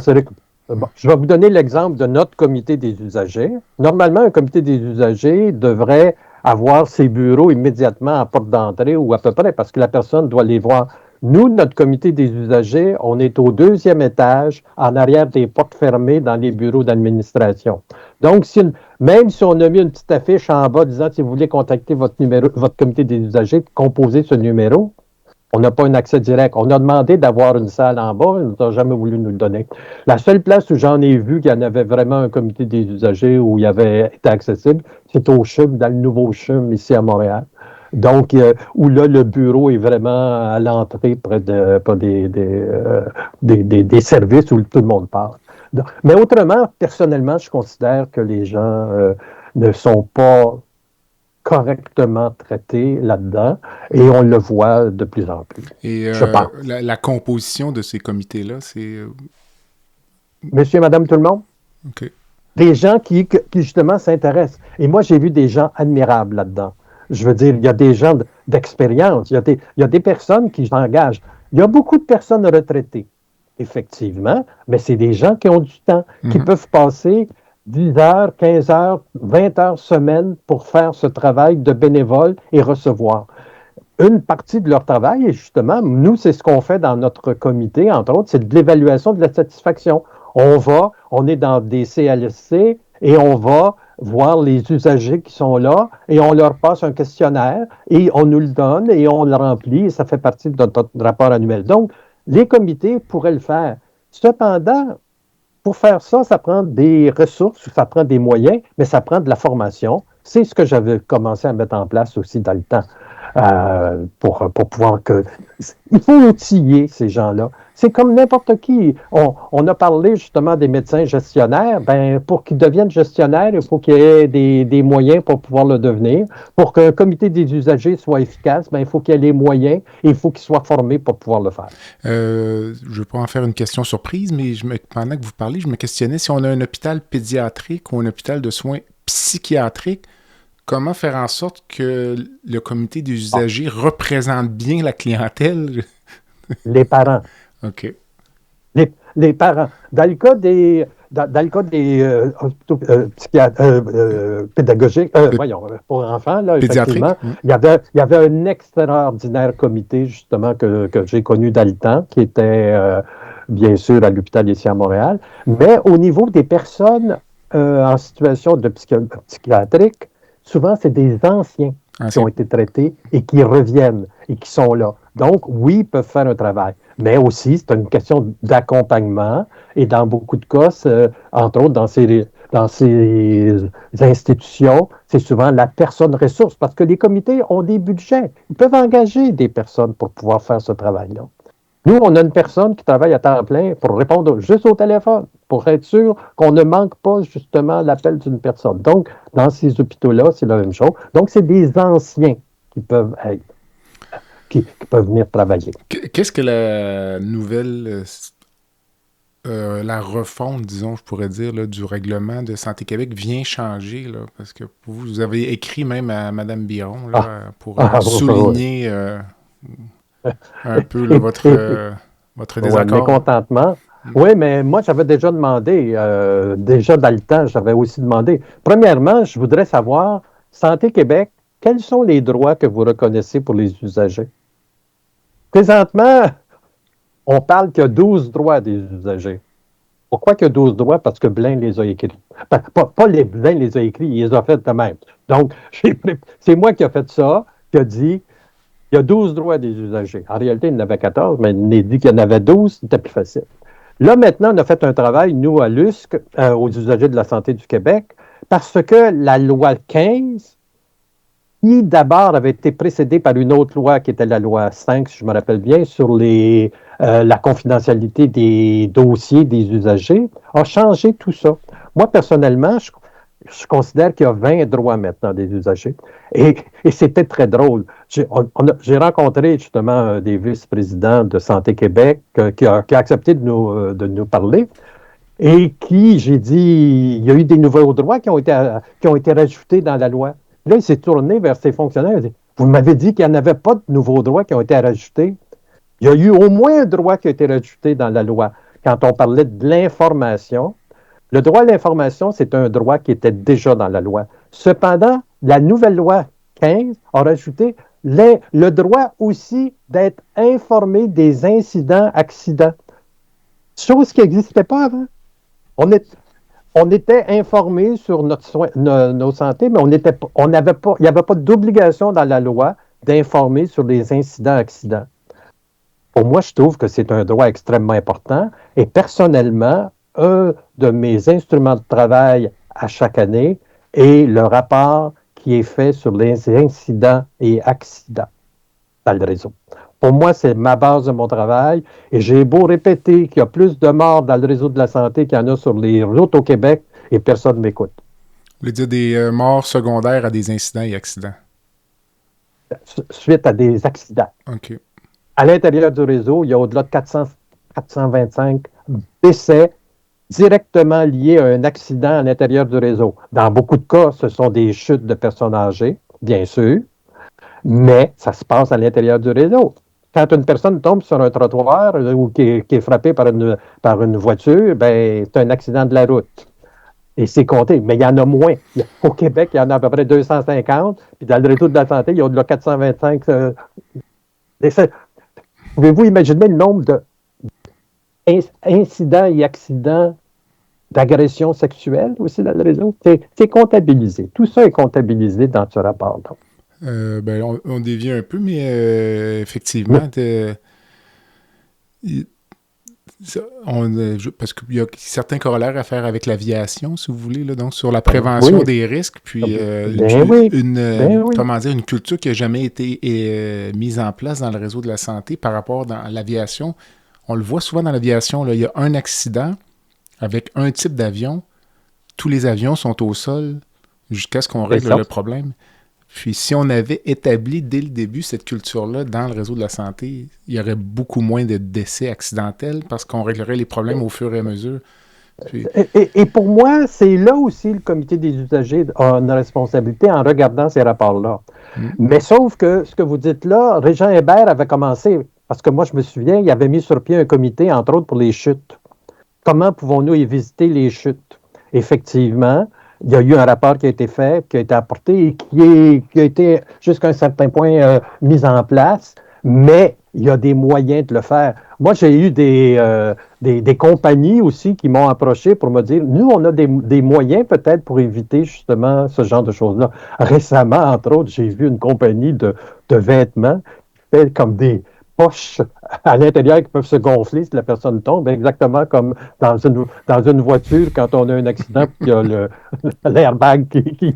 Bon, je vais vous donner l'exemple de notre comité des usagers. Normalement, un comité des usagers devrait avoir ses bureaux immédiatement à porte d'entrée ou à peu près, parce que la personne doit les voir. Nous, notre comité des usagers, on est au 2e étage, en arrière des portes fermées dans les bureaux d'administration. Donc, même si on a mis une petite affiche en bas disant si vous voulez contacter votre comité des usagers, composez ce numéro, on n'a pas un accès direct. On a demandé d'avoir une salle en bas, ils n'ont jamais voulu nous le donner. La seule place où j'en ai vu qu'il y en avait vraiment un comité des usagers où il avait été accessible, c'est au CHUM, dans le nouveau CHUM ici à Montréal. Donc, où là, le bureau est vraiment à l'entrée près des services où tout le monde parle. Donc, mais autrement, personnellement, je considère que les gens ne sont pas correctement traités là-dedans et on le voit de plus en plus. Et je pense. La composition de ces comités-là, c'est... Monsieur et madame tout le monde? OK. Des gens qui justement s'intéressent. Et moi, j'ai vu des gens admirables là-dedans. Je veux dire, il y a des gens d'expérience, il y a des personnes qui s'engagent. Il y a beaucoup de personnes retraitées, effectivement, mais c'est des gens qui ont du temps, qui peuvent passer 10 heures, 15 heures, 20 heures semaine pour faire ce travail de bénévole et recevoir. Une partie de leur travail, et justement, nous, c'est ce qu'on fait dans notre comité, entre autres, c'est de l'évaluation de la satisfaction. On est dans des CLSC et on va voir les usagers qui sont là et on leur passe un questionnaire et on nous le donne et on le remplit et ça fait partie de notre rapport annuel. Donc, les comités pourraient le faire. Cependant, pour faire ça, ça prend des ressources, ça prend des moyens, mais ça prend de la formation. C'est ce que j'avais commencé à mettre en place aussi dans le temps. Pour pouvoir que... Il faut outiller ces gens-là. C'est comme n'importe qui. On a parlé justement des médecins gestionnaires. Ben, pour qu'ils deviennent gestionnaires, il faut qu'il y ait des moyens pour pouvoir le devenir. Pour qu'un comité des usagers soit efficace, ben, il faut qu'il y ait les moyens et il faut qu'ils soient formés pour pouvoir le faire. Je ne vais pas en faire une question surprise, mais pendant que vous parlez, je me questionnais si on a un hôpital pédiatrique ou un hôpital de soins psychiatriques. Comment faire en sorte que le comité des usagers représente bien la clientèle? Les parents. OK. Les parents. Dans le cas des hôpitaux pédagogiques, pour enfants, là, effectivement, il y avait un extraordinaire comité, justement, que j'ai connu dans le temps, qui était, bien sûr, à l'hôpital ici à Montréal. Mais au niveau des personnes en situation de psychiatrique, souvent, c'est des anciens qui ont été traités et qui reviennent et qui sont là. Donc, oui, ils peuvent faire un travail. Mais aussi, c'est une question d'accompagnement. Et dans beaucoup de cas, entre autres, dans ces institutions, c'est souvent la personne ressource. Parce que les comités ont des budgets. Ils peuvent engager des personnes pour pouvoir faire ce travail-là. Nous, on a une personne qui travaille à temps plein pour répondre juste au téléphone, pour être sûr qu'on ne manque pas justement l'appel d'une personne. Donc, dans ces hôpitaux-là, c'est la même chose. Donc, c'est des anciens qui peuvent être, qui peuvent venir travailler. Qu'est-ce que la nouvelle, la refonte, disons, je pourrais dire, là, du règlement de Santé Québec vient changer? Là, parce que vous avez écrit même à Mme Biron là, pour souligner... un peu là, votre désaccord. Mécontentement. Oui, mais moi, j'avais déjà demandé, déjà dans le temps, j'avais aussi demandé. Premièrement, je voudrais savoir, Santé Québec, quels sont les droits que vous reconnaissez pour les usagers? Présentement, on parle qu'il y a 12 droits des usagers. Pourquoi qu'il y a 12 droits? Parce que Blain les a écrits. Pas les Blain les a écrits, il les a fait de même. Donc, c'est moi qui ai fait ça, qui a dit... Il y a 12 droits des usagers. En réalité, il y en avait 14, mais il a dit qu'il y en avait 12, c'était plus facile. Là, maintenant, on a fait un travail, nous, à l'USC, aux usagers de la santé du Québec, parce que la loi 15, qui d'abord avait été précédée par une autre loi, qui était la loi 5, si je me rappelle bien, sur la confidentialité des dossiers des usagers, a changé tout ça. Moi, personnellement, je considère qu'il y a 20 droits maintenant des usagers. Et c'était très drôle. J'ai rencontré justement des vice-présidents de Santé Québec qui a accepté de nous parler et j'ai dit, il y a eu des nouveaux droits qui ont été rajoutés dans la loi. Là, il s'est tourné vers ses fonctionnaires. Il a dit, vous m'avez dit qu'il n'y en avait pas de nouveaux droits qui ont été rajoutés. Il y a eu au moins un droit qui a été rajouté dans la loi. Quand on parlait de l'information, le droit à l'information, c'est un droit qui était déjà dans la loi. Cependant, la nouvelle loi 15 a rajouté le droit aussi d'être informé des incidents, accidents. Chose qui n'existait pas avant. On était informé sur nos santé, mais il n'y avait pas d'obligation dans la loi d'informer sur les incidents, accidents. Pour moi, je trouve que c'est un droit extrêmement important et personnellement, un de mes instruments de travail à chaque année est le rapport qui est fait sur les incidents et accidents dans le réseau. Pour moi, c'est ma base de mon travail et j'ai beau répéter qu'il y a plus de morts dans le réseau de la santé qu'il y en a sur les routes au Québec et personne ne m'écoute. Vous voulez dire des morts secondaires à des incidents et accidents? Suite à des accidents. OK. À l'intérieur du réseau, il y a au-delà de 425 décès directement liés à un accident à l'intérieur du réseau. Dans beaucoup de cas, ce sont des chutes de personnes âgées, bien sûr, mais ça se passe à l'intérieur du réseau. Quand une personne tombe sur un trottoir ou qui est frappée par une voiture, ben, c'est un accident de la route. Et c'est compté, mais il y en a moins. Au Québec, il y en a à peu près 250, puis dans le réseau de la santé, il y a au-delà de 425 décès. Pouvez-vous imaginer le nombre d'incidents et accidents d'agression sexuelle aussi dans le réseau. C'est comptabilisé. Tout ça est comptabilisé dans ce rapport-là. On dévie un peu, mais effectivement, parce qu'il y a certains corollaires à faire avec l'aviation, si vous voulez, là, donc sur la prévention des risques, puis comment dire, une culture qui n'a jamais été mise en place dans le réseau de la santé par rapport dans l'aviation. On le voit souvent dans l'aviation, là, il y a un accident avec un type d'avion, tous les avions sont au sol jusqu'à ce qu'on règle le problème. Puis si on avait établi dès le début cette culture-là dans le réseau de la santé, il y aurait beaucoup moins de décès accidentels parce qu'on réglerait les problèmes au fur et à mesure. Puis... Et pour moi, c'est là aussi le comité des usagers a une responsabilité en regardant ces rapports-là. Mais sauf que ce que vous dites là, Régent Hébert avait commencé, parce que moi je me souviens, il avait mis sur pied un comité, entre autres, pour les chutes. Comment pouvons-nous éviter les chutes? Effectivement, il y a eu un rapport qui a été fait, qui a été apporté et qui a été jusqu'à un certain point mis en place, mais il y a des moyens de le faire. Moi, j'ai eu des compagnies aussi qui m'ont approché pour me dire, nous, on a des moyens peut-être pour éviter justement ce genre de choses-là. Récemment, entre autres, j'ai vu une compagnie de vêtements qui fait comme des poches à l'intérieur qui peuvent se gonfler si la personne tombe, exactement comme dans une voiture quand on a un accident et qu'il y a l'airbag qui...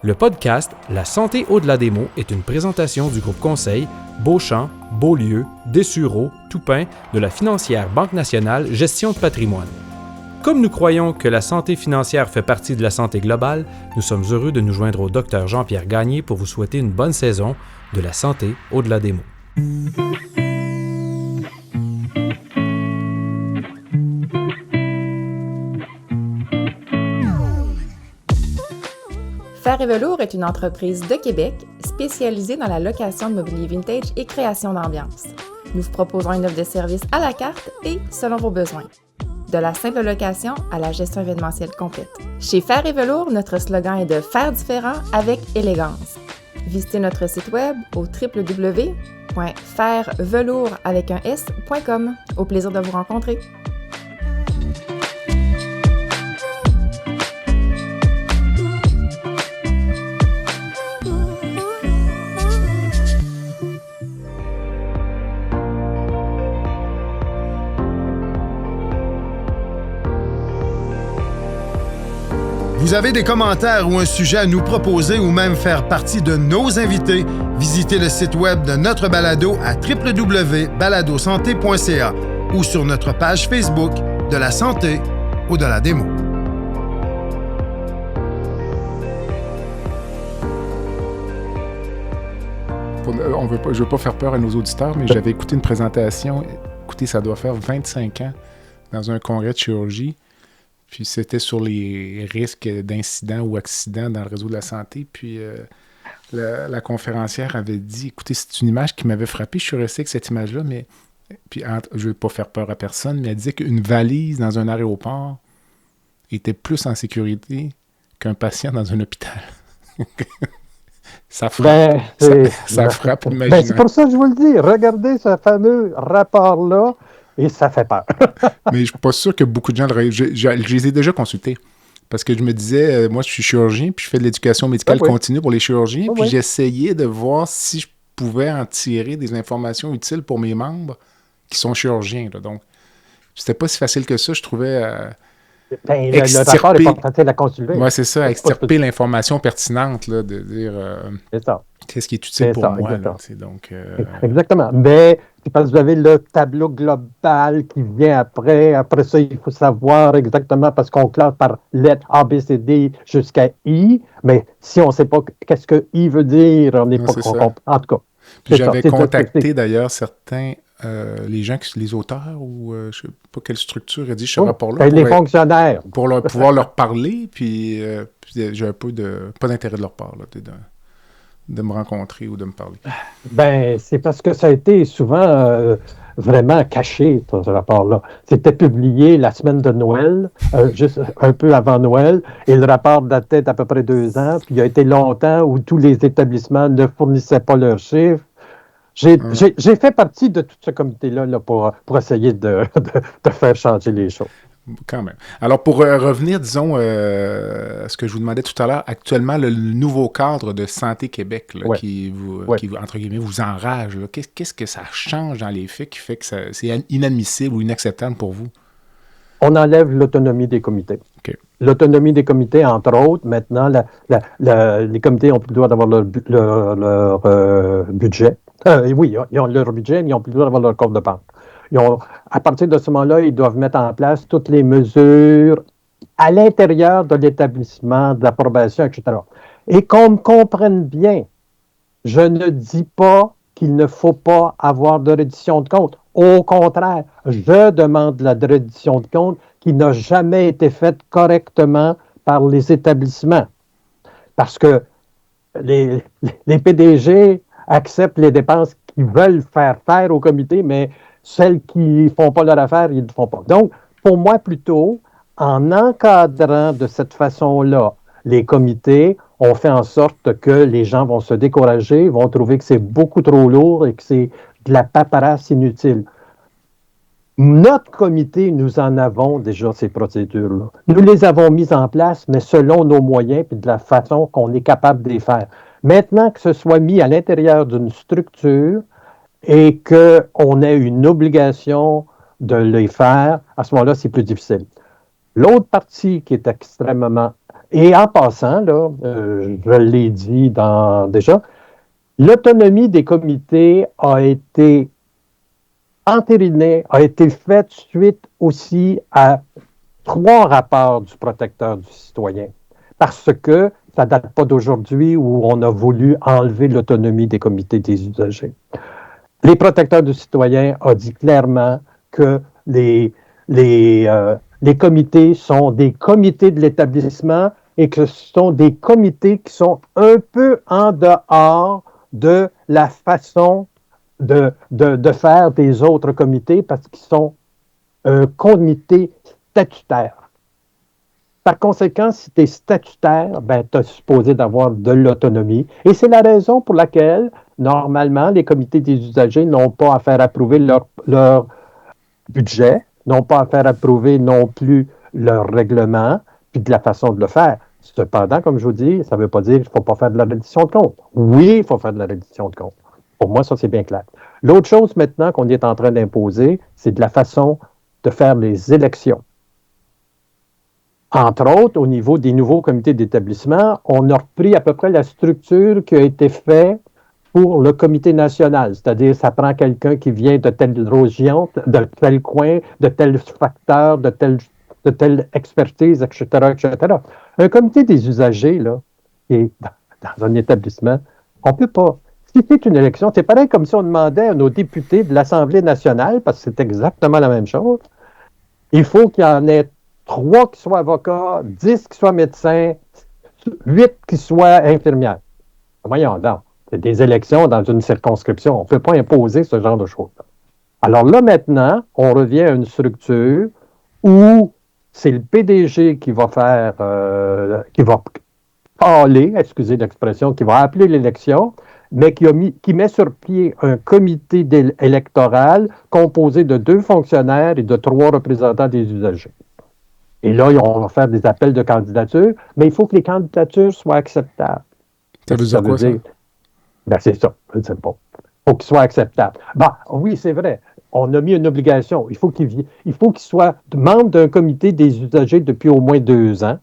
Le podcast La santé au-delà des mots est une présentation du groupe conseil Beauchamp, Beaulieu, Dessureau, Toupin de la financière Banque nationale Gestion de patrimoine. Comme nous croyons que la santé financière fait partie de la santé globale, nous sommes heureux de nous joindre au Dr Jean-Pierre Gagné pour vous souhaiter une bonne saison de La santé au-delà des mots. Fer et Velours est une entreprise de Québec spécialisée dans la location de mobilier vintage et création d'ambiance. Nous vous proposons une offre de service à la carte et selon vos besoins. De la simple location à la gestion événementielle complète. Chez Fer et Velours, notre slogan est de faire différent avec élégance. Visitez notre site web au www.fervelours.com. Au plaisir de vous rencontrer. Vous avez des commentaires ou un sujet à nous proposer ou même faire partie de nos invités, visitez le site web de notre balado à www.baladosanté.ca ou sur notre page Facebook de la santé au-delà des mots. Je ne veux pas faire peur à nos auditeurs, mais j'avais écouté une présentation, écoutez, ça doit faire 25 ans, dans un congrès de chirurgie. Puis c'était sur les risques d'incidents ou accidents dans le réseau de la santé. Puis la conférencière avait dit, écoutez, c'est une image qui m'avait frappé. Je suis resté avec cette image-là, mais puis je ne veux pas faire peur à personne, mais elle disait qu'une valise dans un aéroport était plus en sécurité qu'un patient dans un hôpital. Ça frappe. Ça frappe l'imaginaire. C'est pour ça que je vous le dis. Regardez ce fameux rapport-là. Et ça fait peur. Mais je ne suis pas sûr que beaucoup de gens... Je les ai déjà consultés. Parce que je me disais, moi, je suis chirurgien, puis je fais de l'éducation médicale continue pour les chirurgiens, puis j'essayais de voir si je pouvais en tirer des informations utiles pour mes membres qui sont chirurgiens. Là. Donc, c'était pas si facile que ça. Je trouvais... le rapport est pas facile à consulter. Oui, c'est ça, extirper l'information pertinente, là, de dire... c'est ça. Qu'est-ce qui est utile pour moi? Là, donc, Exactement. Mais c'est parce que vous avez le tableau global qui vient après. Après ça, il faut savoir exactement, parce qu'on classe par lettres A, B, C, D jusqu'à I. Mais si on ne sait pas qu'est-ce que I veut dire, on n'est pas compris. En tout cas. Puis j'avais contacté d'ailleurs certains, les auteurs, ou je ne sais pas quelle structure rédige ce rapport-là. Les fonctionnaires. Pour pouvoir leur parler, puis j'ai un peu pas d'intérêt de leur part, là, de me rencontrer ou de me parler. C'est parce que ça a été souvent vraiment caché, ce rapport-là. C'était publié la semaine de Noël, juste un peu avant Noël, et le rapport datait d'à peu près 2 ans, puis il y a été longtemps où tous les établissements ne fournissaient pas leurs chiffres. J'ai fait partie de tout ce comité-là là, pour essayer de faire changer les choses. Quand même. Alors, pour revenir, disons, à ce que je vous demandais tout à l'heure, actuellement, le nouveau cadre de Santé Québec là, qui, entre guillemets, vous enrage, là, qu'est-ce que ça change dans les faits qui fait que c'est inadmissible ou inacceptable pour vous? On enlève l'autonomie des comités. Okay. L'autonomie des comités, entre autres, maintenant, les comités ont plus le droit d'avoir leur budget. Oui, ils ont leur budget, mais ils n'ont plus le droit d'avoir leur compte de banque. À partir de ce moment-là, ils doivent mettre en place toutes les mesures à l'intérieur de l'établissement, de l'approbation, etc. Et qu'on me comprenne bien, je ne dis pas qu'il ne faut pas avoir de reddition de compte. Au contraire, je demande la reddition de compte qui n'a jamais été faite correctement par les établissements. Parce que les PDG acceptent les dépenses qu'ils veulent faire au comité, mais celles qui ne font pas leur affaire, ils ne le font pas. Donc, pour moi, plutôt, en encadrant de cette façon-là les comités, on fait en sorte que les gens vont se décourager, vont trouver que c'est beaucoup trop lourd et que c'est de la paperasse inutile. Notre comité, nous en avons déjà ces procédures-là. Nous les avons mises en place, mais selon nos moyens et de la façon qu'on est capable de les faire. Maintenant que ce soit mis à l'intérieur d'une structure et qu'on ait une obligation de les faire, à ce moment-là, c'est plus difficile. L'autre partie qui est extrêmement... Et en passant, là, je l'ai dit déjà, l'autonomie des comités a été entérinée, a été faite suite aussi à 3 rapports du protecteur du citoyen. Parce que ça ne date pas d'aujourd'hui où on a voulu enlever l'autonomie des comités des usagers. Les protecteurs du citoyen ont dit clairement que les comités sont des comités de l'établissement et que ce sont des comités qui sont un peu en dehors de la façon de faire des autres comités parce qu'ils sont un comité statutaire. Par conséquent, si tu es statutaire, ben, tu es supposé d'avoir de l'autonomie. Et c'est la raison pour laquelle, normalement, les comités des usagers n'ont pas à faire approuver leur budget, n'ont pas à faire approuver non plus leur règlement, puis de la façon de le faire. Cependant, comme je vous dis, ça ne veut pas dire qu'il ne faut pas faire de la reddition de compte. Oui, il faut faire de la reddition de compte. Pour moi, ça, c'est bien clair. L'autre chose maintenant qu'on est en train d'imposer, c'est de la façon de faire les élections. Entre autres, au niveau des nouveaux comités d'établissement, on a repris à peu près la structure qui a été faite pour le comité national. C'est-à-dire, ça prend quelqu'un qui vient de telle région, de tel coin, de tel facteur, de telle expertise, etc., etc. Un comité des usagers, là, qui est dans un établissement, on ne peut pas. Si c'est une élection, c'est pareil comme si on demandait à nos députés de l'Assemblée nationale, parce que c'est exactement la même chose, il faut qu'il y en ait 3 qui soient avocats, 10 qui soient médecins, 8 qui soient infirmières. Voyons donc, c'est des élections dans une circonscription. On ne peut pas imposer ce genre de choses-là. Alors là, maintenant, on revient à une structure où c'est le PDG qui va faire, qui va parler, excusez l'expression, qui va appeler l'élection, mais qui met sur pied un comité électoral composé de 2 fonctionnaires et de 3 représentants des usagers. Et là, on va faire des appels de candidature, mais il faut que les candidatures soient acceptables. Ça veut dire quoi, ça? Ben, c'est ça, je ne sais pas. Il faut qu'ils soient acceptables. Ben, oui, c'est vrai. On a mis une obligation. Il faut qu'ils soient membres d'un comité des usagers depuis au moins 2 ans.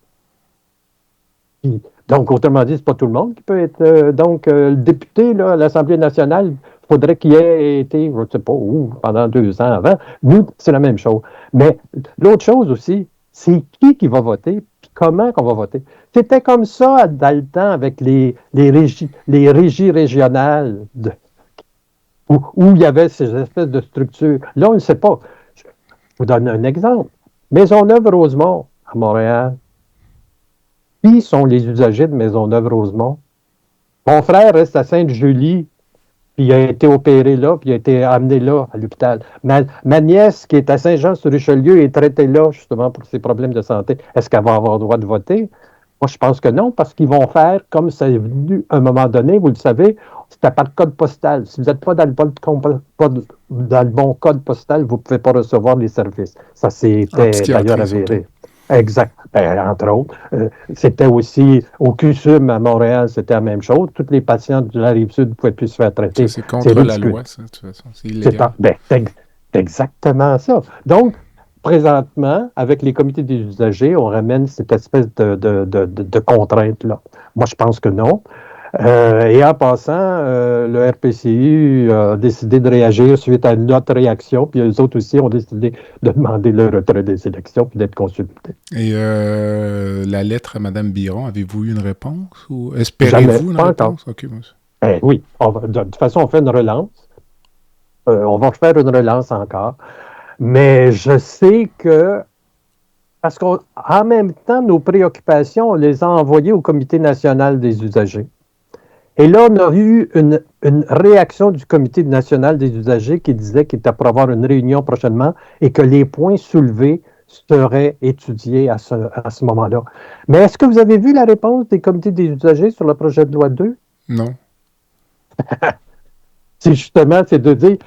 Puis, donc, autrement dit, ce n'est pas tout le monde qui peut être... le député là, à l'Assemblée nationale, il faudrait qu'il ait été, je ne sais pas où, pendant 2 ans avant. Nous, c'est la même chose. Mais l'autre chose aussi, c'est qui va voter, puis comment qu'on va voter. C'était comme ça dans le temps avec les régies régionales où il y avait ces espèces de structures. Là, on ne sait pas. Je vous donne un exemple. Maisonneuve-Rosemont, à Montréal. Qui sont les usagers de Maisonneuve-Rosemont? Mon frère reste à Sainte-Julie, puis il a été opéré là, puis il a été amené là, à l'hôpital. Ma nièce, qui est à Saint-Jean-sur-Richelieu, est traitée là, justement, pour ses problèmes de santé. Est-ce qu'elle va avoir le droit de voter? Moi, je pense que non, parce qu'ils vont faire comme ça est venu à un moment donné, vous le savez, c'était par code postal. Si vous n'êtes pas dans le bon code postal, vous ne pouvez pas recevoir les services. Ça, c'était d'ailleurs avéré. Exact. Entre autres. C'était aussi au CUSUM à Montréal, c'était la même chose. Tous les patients de la Rive-Sud ne pouvaient plus se faire traiter. C'est contre la loi, ça, de toute façon. C'est illégal. C'est exactement ça. Donc, présentement, avec les comités des usagers, on ramène cette espèce de contrainte-là. Moi, je pense que non. Et en passant, le RPCU a décidé de réagir suite à notre réaction, puis eux autres aussi ont décidé de demander le retrait des élections puis d'être consultés. Et la lettre à Mme Biron, avez-vous eu une réponse ou espérez-vous une réponse? Okay, oui, de toute façon, on fait une relance. On va faire une relance encore. Mais je sais que, parce qu'en même temps, nos préoccupations, on les a envoyées au Comité national des usagers. Et là, on a eu une réaction du Comité national des usagers qui disait qu'il était pour avoir une réunion prochainement et que les points soulevés seraient étudiés à ce moment-là. Mais est-ce que vous avez vu la réponse des comités des usagers sur le projet de loi 2? Non. C'est de dire,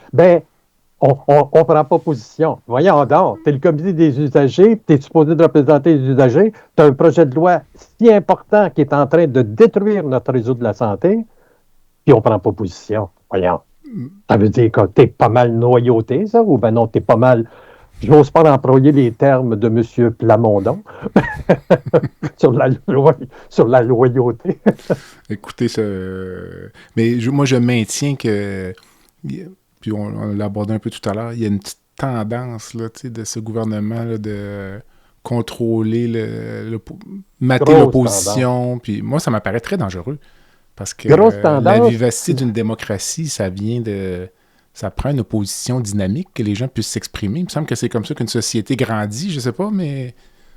on ne prend pas position. Voyons donc, tu es le comité des usagers, tu es supposé de représenter les usagers, tu as un projet de loi si important qui est en train de détruire notre réseau de la santé, puis on ne prend pas position. Voyons. Ça veut dire que tu es pas mal noyauté, ça, ou non, tu es pas mal... Je n'ose pas employer les termes de M. Plamondon sur la loyauté. Écoutez, mais moi, je maintiens que... Puis on l'a abordé un peu tout à l'heure, il y a une petite tendance là, de ce gouvernement là, de contrôler, mater l'opposition. Puis moi, ça m'apparaît très dangereux. Parce que la vivacité d'une démocratie, ça prend une opposition dynamique, que les gens puissent s'exprimer. Il me semble que c'est comme ça qu'une société grandit, je sais pas, mais...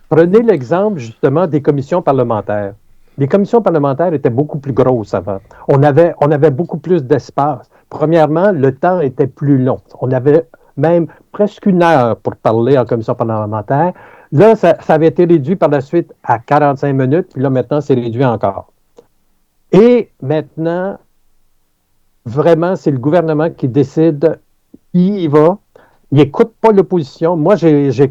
Prenez l'exemple, justement, des commissions parlementaires. Les commissions parlementaires étaient beaucoup plus grosses avant. On avait beaucoup plus d'espace. Premièrement, le temps était plus long. On avait même presque 1 heure pour parler en commission parlementaire. Là, ça avait été réduit par la suite à 45 minutes, puis là, maintenant, c'est réduit encore. Et maintenant, vraiment, c'est le gouvernement qui décide qui y va. Il n'écoute pas l'opposition. Moi, j'ai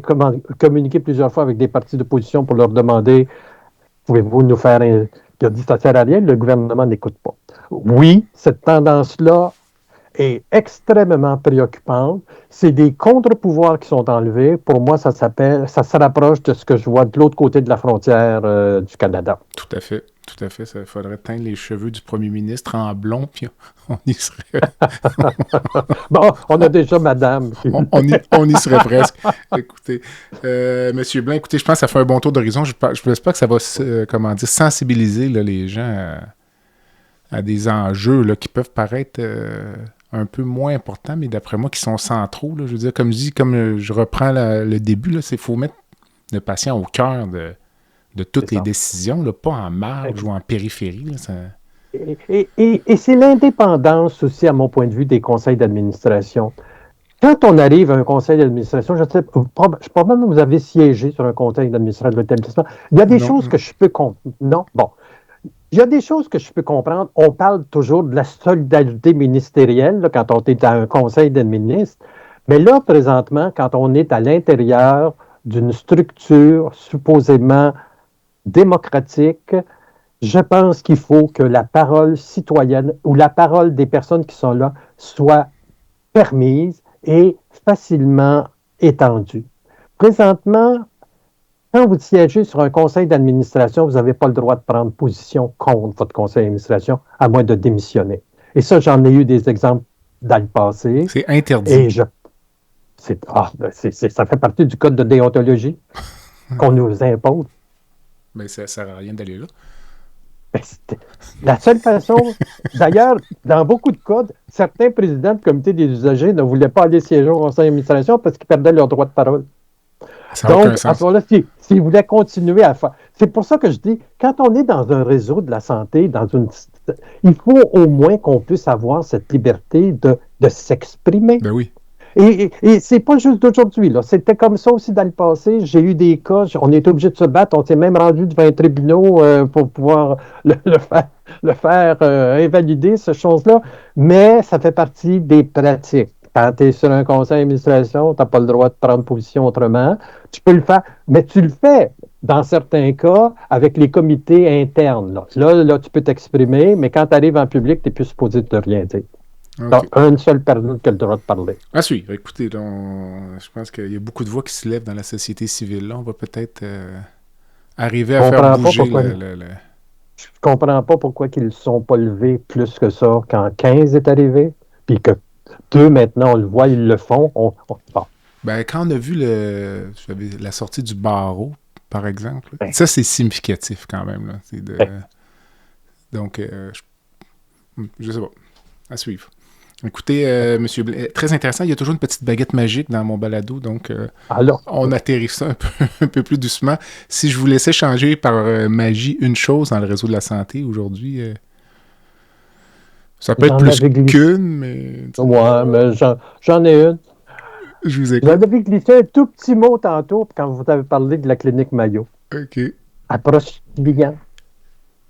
communiqué plusieurs fois avec des partis d'opposition pour leur demander « Pouvez-vous nous faire un... » Il a dit « Ça ne sert à rien, le gouvernement n'écoute pas. » Oui, cette tendance-là est extrêmement préoccupante. C'est des contre-pouvoirs qui sont enlevés. Pour moi, ça se rapproche de ce que je vois de l'autre côté de la frontière du Canada. Tout à fait. Tout à fait. Il faudrait teindre les cheveux du premier ministre en blond, puis on y serait... Bon, on a déjà madame. on y serait presque. Écoutez, Monsieur Blain, écoutez, je pense que ça fait un bon tour d'horizon. J'espère que ça va, sensibiliser là, les gens à des enjeux là, qui peuvent paraître... un peu moins importants, mais d'après moi, qui sont centraux. Là. Je veux dire, comme je reprends le début, il faut mettre le patient au cœur de toutes les décisions, là, pas en marge ou en périphérie. Là, ça... Et c'est l'indépendance aussi, à mon point de vue, des conseils d'administration. Quand on arrive à un conseil d'administration, je sais, probablement vous avez siégé sur un conseil d'administration de l'établissement, il y a des choses que je peux comprendre. Non? Bon. Il y a des choses que je peux comprendre. On parle toujours de la solidarité ministérielle là, quand on est à un conseil de ministres. Mais là, présentement, quand on est à l'intérieur d'une structure supposément démocratique, je pense qu'il faut que la parole citoyenne ou la parole des personnes qui sont là soit permise et facilement étendue. Présentement, quand vous siégez sur un conseil d'administration, vous n'avez pas le droit de prendre position contre votre conseil d'administration, à moins de démissionner. Et ça, j'en ai eu des exemples dans le passé. C'est interdit. Et ça fait partie du code de déontologie qu'on nous impose. Mais ça ne sert à rien d'aller là. La seule façon, d'ailleurs, dans beaucoup de cas, certains présidents de comité des usagers ne voulaient pas aller siéger au conseil d'administration parce qu'ils perdaient leur droit de parole. Donc, à ce moment-là, s'ils voulaient continuer à faire... C'est pour ça que je dis, quand on est dans un réseau de la santé, il faut au moins qu'on puisse avoir cette liberté de s'exprimer. Ben oui. Et c'est pas juste d'aujourd'hui, là. C'était comme ça aussi dans le passé. J'ai eu des cas, on est obligé de se battre. On s'est même rendu devant un tribunal pour pouvoir le faire invalider, ces choses-là. Mais ça fait partie des pratiques. Quand tu es sur un conseil d'administration, tu n'as pas le droit de prendre position autrement. Tu peux le faire, mais tu le fais dans certains cas avec les comités internes. Là tu peux t'exprimer, mais quand tu arrives en public, tu n'es plus supposé de rien dire. Ok. Tu as une seule personne qui a le droit de parler. À suivre. Écoutez, là, je pense qu'il y a beaucoup de voix qui se lèvent dans la société civile. Là, on va peut-être arriver à faire bouger Je comprends pas pourquoi ils ne sont pas levés plus que ça quand 15 est arrivé, puis que 2 maintenant, on le voit, ils le font. Bon. Ben, quand on a vu la sortie du barreau, par exemple, ça, c'est significatif quand même. Là. Donc, je sais pas. À suivre. Écoutez, Monsieur Blais, très intéressant. Il y a toujours une petite baguette magique dans mon balado, donc on atterrit ça un peu plus doucement. Si je vous laissais changer par magie une chose dans le réseau de la santé aujourd'hui, ça peut être plus qu'une, mais... Ouais, mais j'en ai une. Je vous écoute. Vous avez glissé un tout petit mot tantôt quand vous avez parlé de la clinique Mayo. OK. Approche client.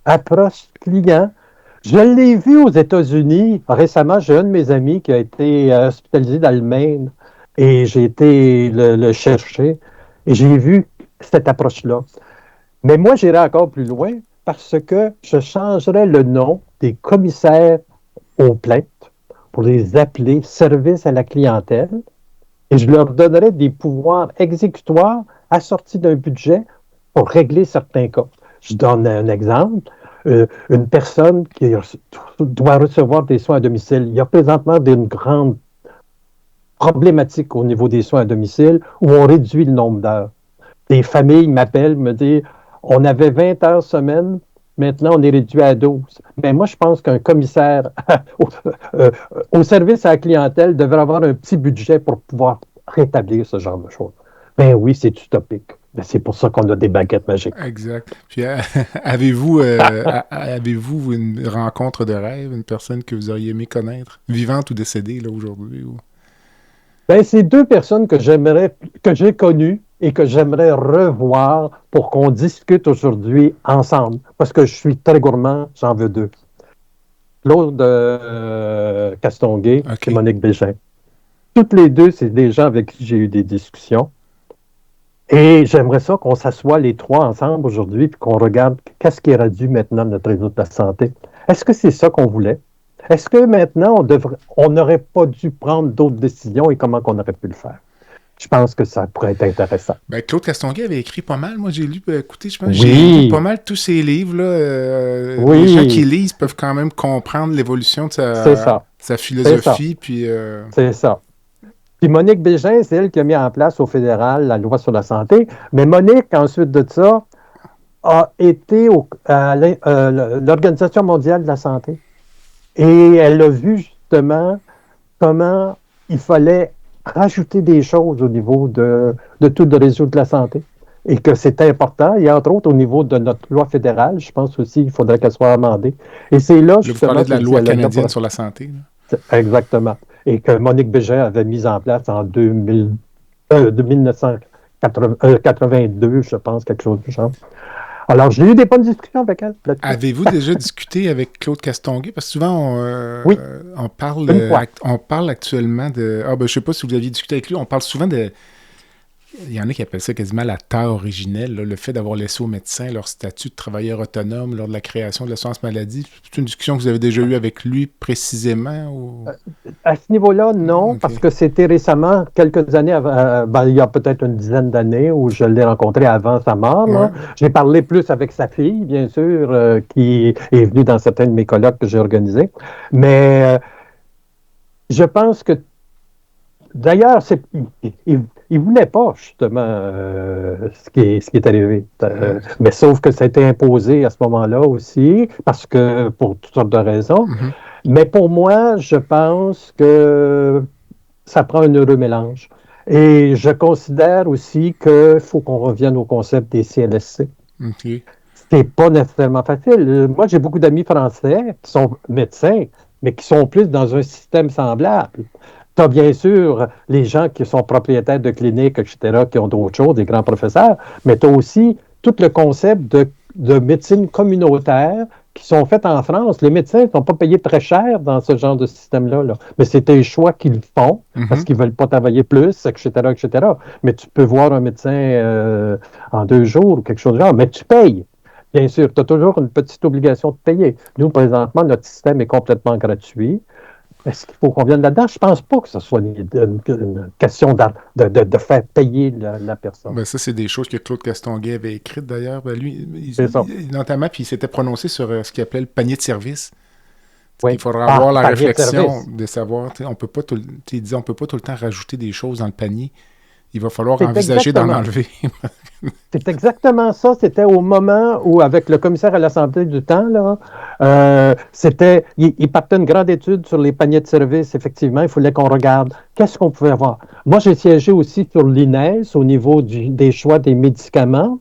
Approche client. Je l'ai vu aux États-Unis. Récemment, j'ai un de mes amis qui a été hospitalisé dans le Maine et j'ai été le chercher et j'ai vu cette approche-là. Mais moi, j'irai encore plus loin parce que je changerais le nom des commissaires aux plaintes pour les appeler service à la clientèle et je leur donnerais des pouvoirs exécutoires assortis d'un budget pour régler certains cas. Je donne un exemple. Une personne qui doit recevoir des soins à domicile. Il y a présentement une grande problématique au niveau des soins à domicile où on réduit le nombre d'heures. Des familles m'appellent, me disent on avait 20 heures semaine, maintenant on est réduit à 12. Mais moi, je pense qu'un commissaire au service à la clientèle devrait avoir un petit budget pour pouvoir rétablir ce genre de choses. Ben oui, c'est utopique. Ben, c'est pour ça qu'on a des baguettes magiques. Exact. Puis avez-vous une rencontre de rêve, une personne que vous auriez aimé connaître, vivante ou décédée là aujourd'hui? Ou... Ben, c'est 2 personnes que j'ai connues et que j'aimerais revoir pour qu'on discute aujourd'hui ensemble. Parce que je suis très gourmand, j'en veux 2. Claude Castonguay et Monique Bégin. Toutes les 2, c'est des gens avec qui j'ai eu des discussions. Et j'aimerais ça qu'on s'assoie les 3 ensemble aujourd'hui et qu'on regarde qu'est-ce qui est réduit maintenant de notre réseau de la santé. Est-ce que c'est ça qu'on voulait? Est-ce que maintenant, on n'aurait pas dû prendre d'autres décisions et comment on aurait pu le faire? Je pense que ça pourrait être intéressant. Ben, Claude Castonguay avait écrit pas mal. Moi, j'ai lu, écoutez, je pense que j'ai lu pas mal tous ses livres. Là, les gens qui lisent peuvent quand même comprendre l'évolution de sa philosophie. Puis, c'est ça. Puis Monique Bégin, c'est elle qui a mis en place au fédéral la loi sur la santé. Mais Monique, ensuite de ça, a été à l'Organisation mondiale de la santé. Et elle a vu justement comment il fallait rajouter des choses au niveau de tout le réseau de la santé. Et que c'était important. Et entre autres, au niveau de notre loi fédérale, je pense aussi qu'il faudrait qu'elle soit amendée. Et c'est là, justement... Vous parlez de la loi canadienne sur la santé. Là. Exactement. Et que Monique Bégin avait mis en place en 1982, je pense, quelque chose du genre. Alors, j'ai eu des bonnes discussions avec elle. Avez-vous déjà discuté avec Claude Castonguay? Parce que souvent, on parle actuellement de... je ne sais pas si vous aviez discuté avec lui, on parle souvent de... Il y en a qui appellent ça quasiment la terre originelle, là, le fait d'avoir laissé aux médecins leur statut de travailleur autonome lors de la création de l'assurance maladie. C'est une discussion que vous avez déjà eue avec lui précisément? Ou... À ce niveau-là, non, parce que c'était récemment, quelques années avant, il y a peut-être une dizaine d'années où je l'ai rencontré avant sa mort. Ouais. J'ai parlé plus avec sa fille, bien sûr, qui est venue dans certains de mes colloques que j'ai organisés. Mais je pense que, d'ailleurs, il ne voulait pas, justement, ce qui est arrivé. Mais sauf que ça a été imposé à ce moment-là aussi, parce que pour toutes sortes de raisons. Mm-hmm. Mais pour moi, je pense que ça prend un heureux mélange. Et je considère aussi qu'il faut qu'on revienne au concept des CLSC. Okay. C'est pas nécessairement facile. Moi, j'ai beaucoup d'amis français qui sont médecins, mais qui sont plus dans un système semblable. Tu as bien sûr les gens qui sont propriétaires de cliniques, etc., qui ont d'autres choses, des grands professeurs, mais tu as aussi tout le concept de médecine communautaire qui sont faites en France. Les médecins ne sont pas payés très cher dans ce genre de système-là, là. Mais c'est un choix qu'ils font parce qu'ils ne veulent pas travailler plus, etc., etc. Mais tu peux voir un médecin en 2 jours ou quelque chose de genre, mais tu payes. Bien sûr, tu as toujours une petite obligation de payer. Nous, présentement, notre système est complètement gratuit. Est-ce qu'il faut qu'on vienne là-dedans? Je ne pense pas que ce soit une question de faire payer la personne. Ben ça, c'est des choses que Claude Castonguay avait écrites d'ailleurs. Ben lui, notamment, puis il s'était prononcé sur ce qu'il appelait le panier de service. Oui. Il faudra avoir la réflexion de savoir, on peut pas il dit, on peut pas tout le temps rajouter des choses dans le panier. Il va falloir envisager d'en enlever. C'est exactement ça. C'était au moment où, avec le commissaire à la santé du temps, là, il partait une grande étude sur les paniers de services. Effectivement, il fallait qu'on regarde qu'est-ce qu'on pouvait avoir. Moi, j'ai siégé aussi sur l'INES au niveau des choix des médicaments.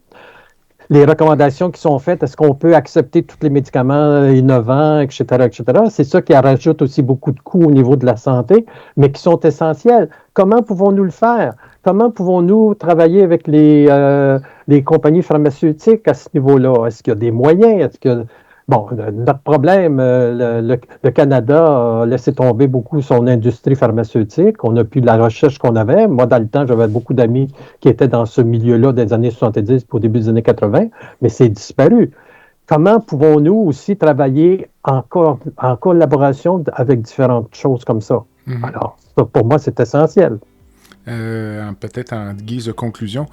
Les recommandations qui sont faites, est-ce qu'on peut accepter tous les médicaments innovants, etc., etc. C'est ça qui rajoute aussi beaucoup de coûts au niveau de la santé, mais qui sont essentiels. Comment pouvons-nous le faire? Comment pouvons-nous travailler avec les compagnies pharmaceutiques à ce niveau-là? Est-ce qu'il y a des moyens? Est-ce que bon, notre problème, le Canada a laissé tomber beaucoup son industrie pharmaceutique. On n'a plus de la recherche qu'on avait. Moi, dans le temps, j'avais beaucoup d'amis qui étaient dans ce milieu-là des années 70 au début des années 80, mais c'est disparu. Comment pouvons-nous aussi travailler en collaboration avec différentes choses comme ça? Mm-hmm. Alors, ça, pour moi, c'est essentiel. Peut-être en guise de conclusion,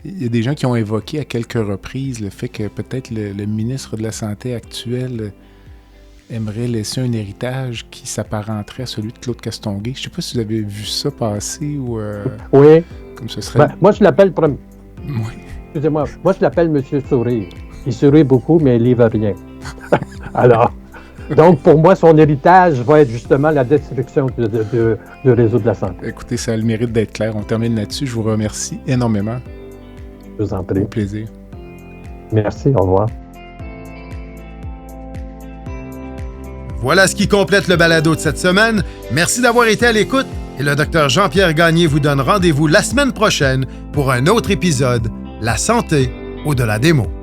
il y a des gens qui ont évoqué à quelques reprises le fait que peut-être le ministre de la Santé actuel aimerait laisser un héritage qui s'apparenterait à celui de Claude Castonguay. Je ne sais pas si vous avez vu ça passer ou... oui. Comme ce serait... moi, je l'appelle... Oui. Excusez-moi. Moi, je l'appelle Monsieur Sourire. Il sourit beaucoup, mais il livre rien. Alors... Donc, pour moi, son héritage va être justement la destruction du réseau de la santé. Écoutez, ça a le mérite d'être clair. On termine là-dessus. Je vous remercie énormément. Je vous en prie. Au plaisir. Merci, au revoir. Voilà ce qui complète le balado de cette semaine. Merci d'avoir été à l'écoute et le Dr Jean-Pierre Gagné vous donne rendez-vous la semaine prochaine pour un autre épisode, La santé au-delà des mots.